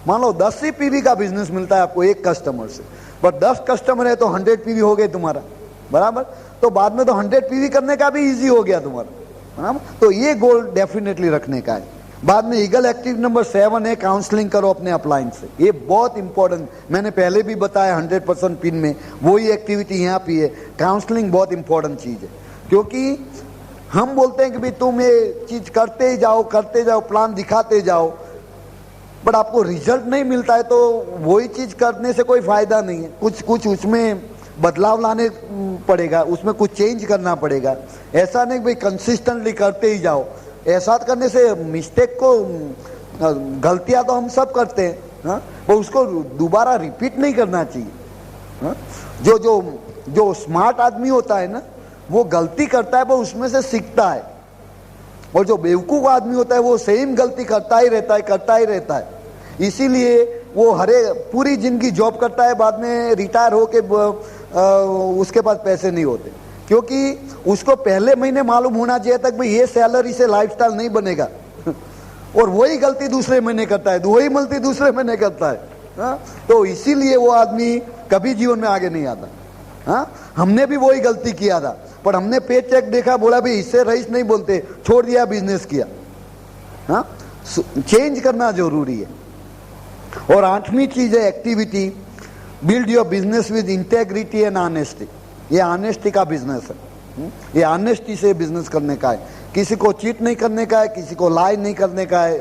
मान लो 10 ही पीवी का बिजनेस मिलता है आपको एक कस्टमर से, पर 10 कस्टमर है तो 100 पीवी हो गए तुम्हारा, बराबर। तो बाद में तो 100 पीवी करने का भी इजी हो गया तुम्हारा, बराबर। तो ये गोल डेफिनेटली रखने का है। बाद में ईगल एक्टिव नंबर 7 है काउंसलिंग करो अपने अपलाइन से। ये बहुत इंपॉर्टेंट, मैंने पहले भी बताया 100% पिन में वही एक्टिविटी यहाँ पे है। काउंसलिंग बहुत इंपॉर्टेंट चीज है, क्योंकि हम बोलते हैं कि भाई तुम ये चीज करते जाओ, प्लान दिखाते जाओ, बट आपको रिजल्ट नहीं मिलता है तो वही चीज करने से कोई फायदा नहीं है। कुछ उसमें बदलाव लाने पड़ेगा, उसमें कुछ चेंज करना पड़ेगा। ऐसा नहीं भाई कंसिस्टेंटली करते ही जाओ। ऐसा करने से मिस्टेक को, गलतियां तो हम सब करते हैं, हाँ, पर उसको दोबारा रिपीट नहीं करना चाहिए। हाँ? जो जो जो स्मार्ट आदमी होता है ना, वो गलती करता है, वो उसमें से सीखता है। और जो बेवकूफ आदमी होता है वो सेम गलती करता ही रहता है। इसीलिए वो पूरी जिंदगी जॉब करता है, बाद में रिटायर होके उसके पास पैसे नहीं होते, क्योंकि उसको पहले महीने मालूम होना चाहिए तक भाई ये सैलरी से लाइफस्टाइल नहीं बनेगा। और वही गलती दूसरे महीने करता है, वही गलती दूसरे महीने करता है। हाँ? तो इसीलिए वो आदमी कभी जीवन में आगे नहीं आता। हाँ? हमने भी वही गलती किया था, पर हमने पे चेक देखा, बोला भी इससे रईस नहीं बोलते, छोड़ दिया, बिजनेस किया। हाँ? चेंज करना जरूरी है। और 8वीं चीज है activity, build your business with integrity and honesty. ये ऑनेस्टी का बिजनेस है। ये ऑनेस्टी से बिजनेस करने का है, किसी को चीट नहीं करने का है, किसी को लाई नहीं करने का है।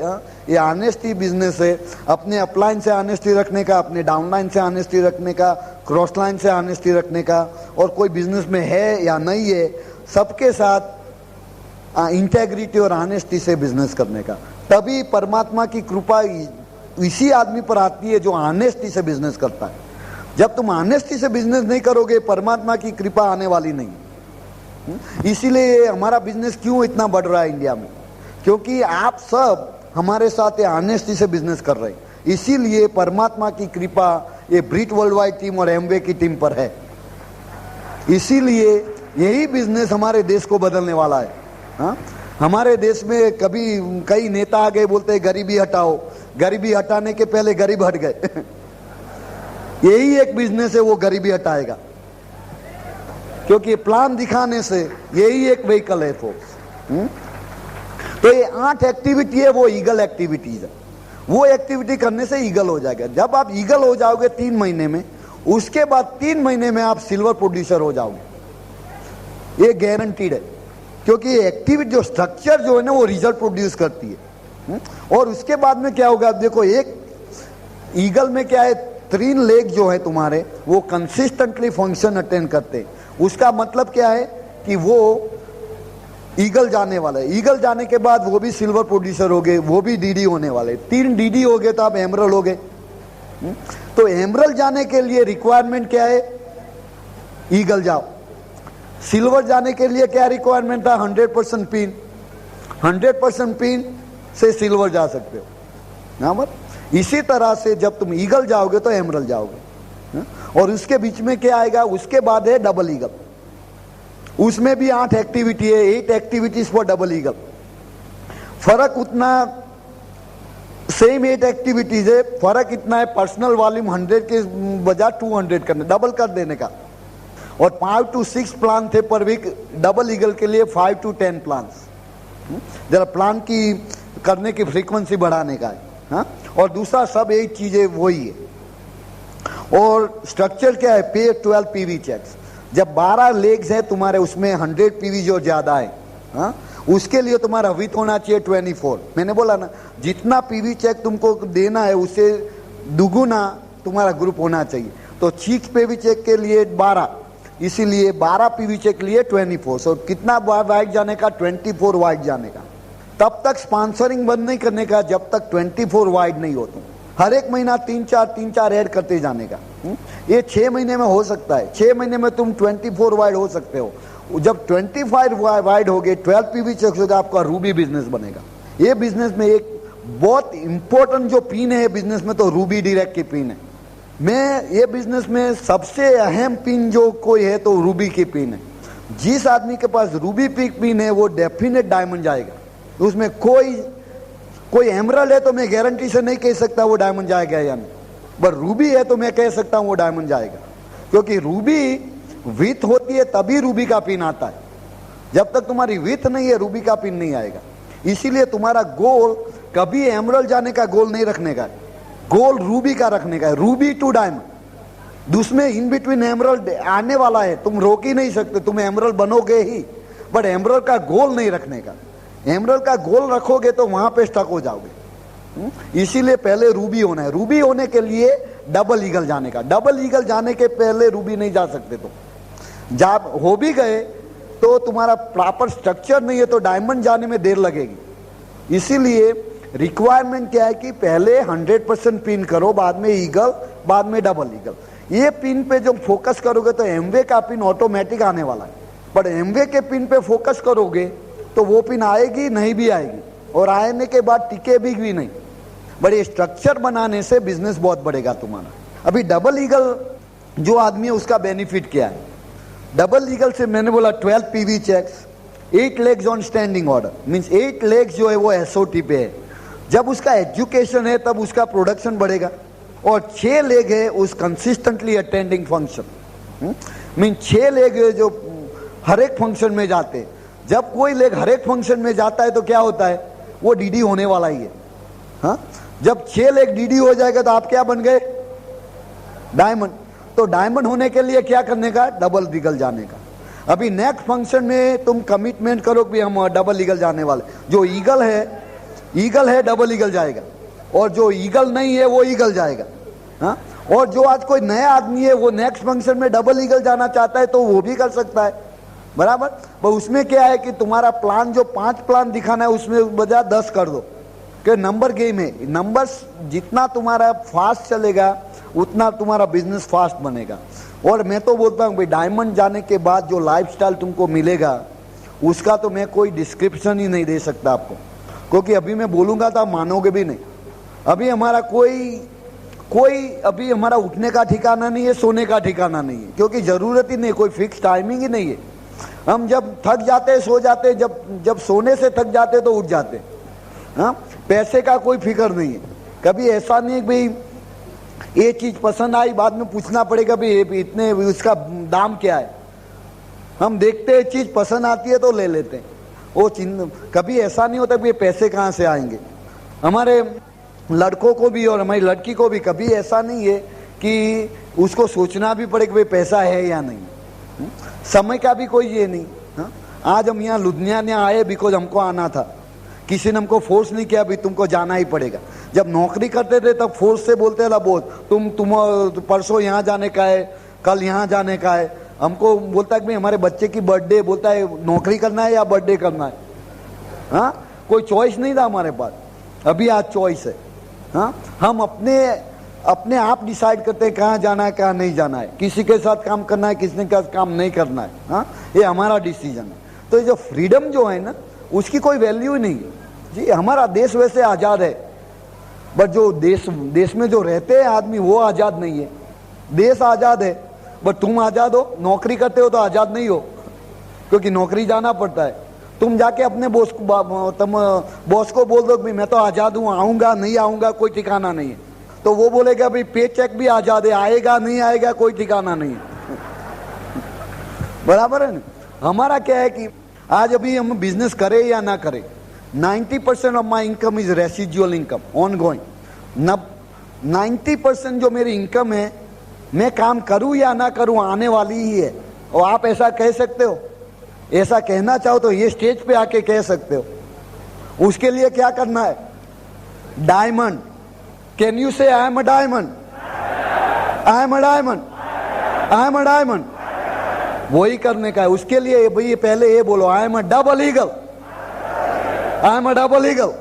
ये ऑनेस्टी बिजनेस है। अपने अपलाइन से ऑनेस्टी रखने का, अपने डाउनलाइन से ऑनेस्टी रखने का, क्रॉस लाइन से ऑनेस्टी रखने का। और कोई बिजनेस में है या नहीं है, सबके साथ इंटेग्रिटी और ऑनेस्टी से बिजनेस करने का। तभी परमात्मा की कृपा इसी आदमी पर आती है जो ऑनेस्टी से बिजनेस करता है। जब तुम ऑनेस्टी से बिजनेस नहीं करोगे, परमात्मा की कृपा आने वाली नहीं। इसीलिए हमारा बिजनेस क्यों इतना बढ़ रहा है इंडिया में, क्योंकि आप सब हमारे साथ ऑनेस्टी से बिजनेस कर रहे हैं। इसीलिए परमात्मा की कृपा ये ब्रिट वर्ल्ड वाइड टीम और एमवे की टीम पर है। इसीलिए यही बिजनेस हमारे देश को बदलने वाला है। हाँ? हमारे देश में कभी कई नेता आ गए, बोलते गरीबी हटाओ, गरीबी हटाने के पहले गरीब हट गए। यही एक बिजनेस है, वो गरीबी हटाएगा, क्योंकि प्लान दिखाने से यही एक व्हीकल है फोर्स। तो ये 8 एक्टिविटी है, वो ईगल एक्टिविटीज है। वो एक्टिविटी करने से ईगल हो जाएगा। जब आप ईगल हो जाओगे 3 महीने में, उसके बाद 3 महीने में आप सिल्वर प्रोड्यूसर हो जाओगे। ये गारंटीड है, क्योंकि ये एक्टिविटी जो स्ट्रक्चर जो है ना, वो रिजल्ट प्रोड्यूस करती है। और उसके बाद में क्या होगा, देखो एक ईगल में क्या है, 3 लेग जो है तुम्हारे, वो कंसिस्टेंटली फंक्शन अटेंड करते हैं। उसका मतलब क्या है कि वो ईगल जाने वाला है। ईगल जाने के बाद वो भी सिल्वर प्रोड्यूसर हो गए, वो भी डीडी होने वाले। 3 डीडी हो गए तो आप एमरल हो गए। तो एमरल जाने के लिए रिक्वायरमेंट क्या है, ईगल जाओ। सिल्वर जाने के लिए क्या रिक्वायरमेंट था, 100% पिन। 100% पिन से सिल्वर जा सकते हो। बराबर इसी तरह से जब तुम ईगल जाओगे तो एमरल जाओगे। और उसके बीच में क्या आएगा, उसके बाद है डबल ईगल। उसमें भी 8 एक्टिविटी है, 8 एक्टिविटीज फॉर डबल ईगल। फर्क उतना, सेम 8 एक्टिविटीज है, फर्क इतना है पर्सनल वॉल्यूम 100 के बजाय 200 करने, डबल कर देने का। और 5 to 6 प्लान थे पर वीक, डबल ईगल के लिए 5 to 10 प्लान। जरा प्लान की करने की फ्रीक्वेंसी बढ़ाने का है। हाँ? और दूसरा सब 8 चीजें वही है। और स्ट्रक्चर क्या है, पे 12 पीवी चेक्स। जब 12 लेग्स है तुम्हारे, उसमें 100 पीवी जो ज्यादा है, हाँ? उसके लिए तुम्हारा विथ होना चाहिए 24। मैंने बोला ना, जितना पीवी चेक तुमको देना है उससे दुगुना तुम्हारा ग्रुप होना चाहिए। तो 6 पीवी चेक के लिए 12, इसीलिए 12 पीवी चेक के लिए 24। और कितना वाइड जाने का, 24 वाइड जाने का। तब तक स्पॉन्सरिंग बंद नहीं करने का जब तक 24 वाइड नहीं हो। तुम हर एक महीना 3-4 ऐड करते जाने का। ये 6 महीने में हो सकता है। 6 महीने में तुम 24 वाइड हो सकते हो। जब 25 वाइड हो गए, 12 पीवी चेक होगा, आपका रूबी बिजनेस बनेगा। ये बिजनेस में एक बहुत इंपॉर्टेंट जो पिन है बिजनेस में, तो रूबी डायरेक्ट की पिन है। मैं ये बिजनेस में सबसे अहम पिन जो कोई है तो रूबी की पिन है। जिस आदमी के पास रूबी पिन है वो डेफिनेट डायमंड जाएगा। उसमें कोई एमरल्ड है तो मैं गारंटी से नहीं कह सकता वो डायमंड जाएगा या नहीं, पर रूबी है तो मैं कह सकता हूं वो डायमंड जाएगा। क्योंकि रूबी विथ होती है तभी रूबी का पिन आता है। जब तक तुम्हारी विथ नहीं है, रूबी का पिन नहीं आएगा। इसीलिए तुम्हारा गोल कभी एमरल्ड जाने का गोल नहीं रखने का, गोल रूबी का रखने का है। रूबी टू डायमंड, उसमें इन बिटवीन एमरल्ड आने वाला है, तुम रोक ही नहीं सकते, तुम एमरल्ड बनोगे ही, बट एमरल्ड का गोल नहीं रखने का। एमरल्ड का गोल रखोगे तो वहां पे स्टक हो जाओगे। इसीलिए पहले रूबी होना है। रूबी होने के लिए डबल ईगल जाने का। डबल ईगल जाने के पहले रूबी नहीं जा सकते। तो जब हो भी गए तो तुम्हारा प्रॉपर स्ट्रक्चर नहीं है तो डायमंड जाने में देर लगेगी। इसीलिए रिक्वायरमेंट क्या है कि पहले 100% पिन करो, बाद में ईगल, बाद में डबल ईगल। ये पिन पे जब फोकस करोगे तो एमवे का पिन ऑटोमेटिक आने वाला है, पर एमवे के पिन पे फोकस करोगे तो वो पिन आएगी नहीं भी आएगी, और आने के बाद टिके भी नहीं। बड़े स्ट्रक्चर बनाने से बिजनेस बहुत बढ़ेगा तुम्हारा। अभी डबल ईगल जो आदमी है उसका बेनिफिट क्या है? डबल ईगल से मैंने बोला 12 PV checks, 8 legs on standing order, means 8 legs जो है वो एसओटी पे है। जब उसका एजुकेशन है तब उसका प्रोडक्शन बढ़ेगा, और 6 लेग है उस consistently attending function, mean 6 leg है जो हर एक फंक्शन में जाते हैं। जब कोई लेग हर एक फंक्शन में जाता है तो क्या होता है, वो डीडी होने वाला ही है। हाँ, जब 6 लेग डीडी हो जाएगा तो आप क्या बन गए? डायमंड। तो डायमंड होने के लिए क्या करने का? डबल ईगल जाने का। अभी नेक्स्ट फंक्शन में तुम कमिटमेंट करो कि हम डबल ईगल जाने वाले। जो ईगल है डबल ईगल जाएगा, और जो ईगल नहीं है वो ईगल जाएगा। हाँ, और जो आज कोई नया आदमी है वो नेक्स्ट फंक्शन में डबल ईगल जाना चाहता है तो वो भी कर सकता है, बराबर। पर उसमें क्या है कि तुम्हारा प्लान जो 5 प्लान दिखाना है उसमें बजाय 10 कर दो, कि नंबर गेम है। नंबर्स जितना तुम्हारा फास्ट चलेगा उतना तुम्हारा बिजनेस फास्ट बनेगा। और मैं तो बोलता हूँ भाई, डायमंड जाने के बाद जो लाइफस्टाइल तुमको मिलेगा उसका तो मैं कोई डिस्क्रिप्शन ही नहीं दे सकता आपको, क्योंकि अभी मैं बोलूँगा तो आप मानोगे भी नहीं। अभी हमारा कोई अभी हमारा उठने का ठिकाना नहीं है, सोने का ठिकाना नहीं है, क्योंकि ज़रूरत ही नहीं, कोई फिक्स टाइमिंग ही नहीं है। हम जब थक जाते हैं सो जाते हैं, जब सोने से थक जाते तो उठ जाते। हाँ, पैसे का कोई फिक्र नहीं है। कभी ऐसा नहीं है भाई ये चीज़ पसंद आई बाद में पूछना पड़ेगा भाई इतने उसका दाम क्या है। हम देखते हैं चीज़ पसंद आती है तो ले लेते हैं, वो कभी ऐसा नहीं होता कि पैसे कहाँ से आएंगे। हमारे लड़कों को भी और हमारी लड़की को भी कभी ऐसा नहीं है कि उसको सोचना भी पड़े कि भाई पैसा है या नहीं। समय का भी कोई ये नहीं। हाँ? आज हम यहाँ लुधियाना आए बिकॉज हमको आना था, किसी ने हमको फोर्स नहीं किया भाई तुमको जाना ही पड़ेगा। जब नौकरी करते थे तब फोर्स से बोलते थे बोल तुम परसों यहाँ जाने का है, कल यहाँ जाने का है। हमको बोलता है कि भाई हमारे बच्चे की बर्थडे, बोलता है नौकरी करना है या बर्थडे करना है। हाँ, कोई चॉइस नहीं था हमारे पास, अभी आज चॉइस है। हाँ, हम अपने आप डिसाइड करते हैं कहाँ जाना है कहाँ नहीं जाना है, किसी के साथ काम करना है किसी के साथ काम नहीं करना है। हाँ, ये हमारा डिसीजन है। तो ये जो फ्रीडम जो है ना उसकी कोई वैल्यू ही नहीं है जी। हमारा देश वैसे आज़ाद है, बट जो देश में जो रहते हैं आदमी वो आज़ाद नहीं है। देश आज़ाद है बट तुम आज़ाद हो, नौकरी करते हो तो आज़ाद नहीं हो, क्योंकि नौकरी जाना पड़ता है। तुम जाके अपने बॉस को बोल दो कि मैं तो आज़ाद हूँ, आऊँगा नहीं आऊँगा कोई ठिकाना नहीं है, तो वो बोलेगा भाई पे चेक भी आज़ाद है, आएगा नहीं आएगा कोई ठिकाना नहीं है। बराबर है ना। हमारा क्या है कि आज अभी हम बिजनेस करें या ना करें, 90% of my income is residual income ongoing. 90% जो मेरी इनकम है मैं काम करूं या ना करूं आने वाली ही है। और आप ऐसा कह सकते हो, ऐसा कहना चाहो तो ये स्टेज पे आके कह सकते हो। उसके लिए क्या करना है? डायमंड। कैन यू से आई am a diamond, I am a diamond, I am a diamond. वही करने का है। उसके लिए भाई पहले ये बोलो I am a double eagle, I am a double eagle,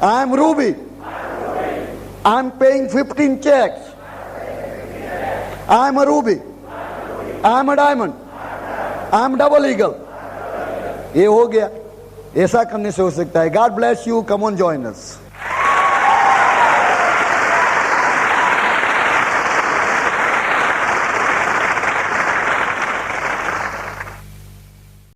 I am ruby, I am paying 15 checks, I am a ruby, I am a diamond, I am double eagle. ये हो गया। ऐसा करने से हो सकता है। God bless you, come on join us.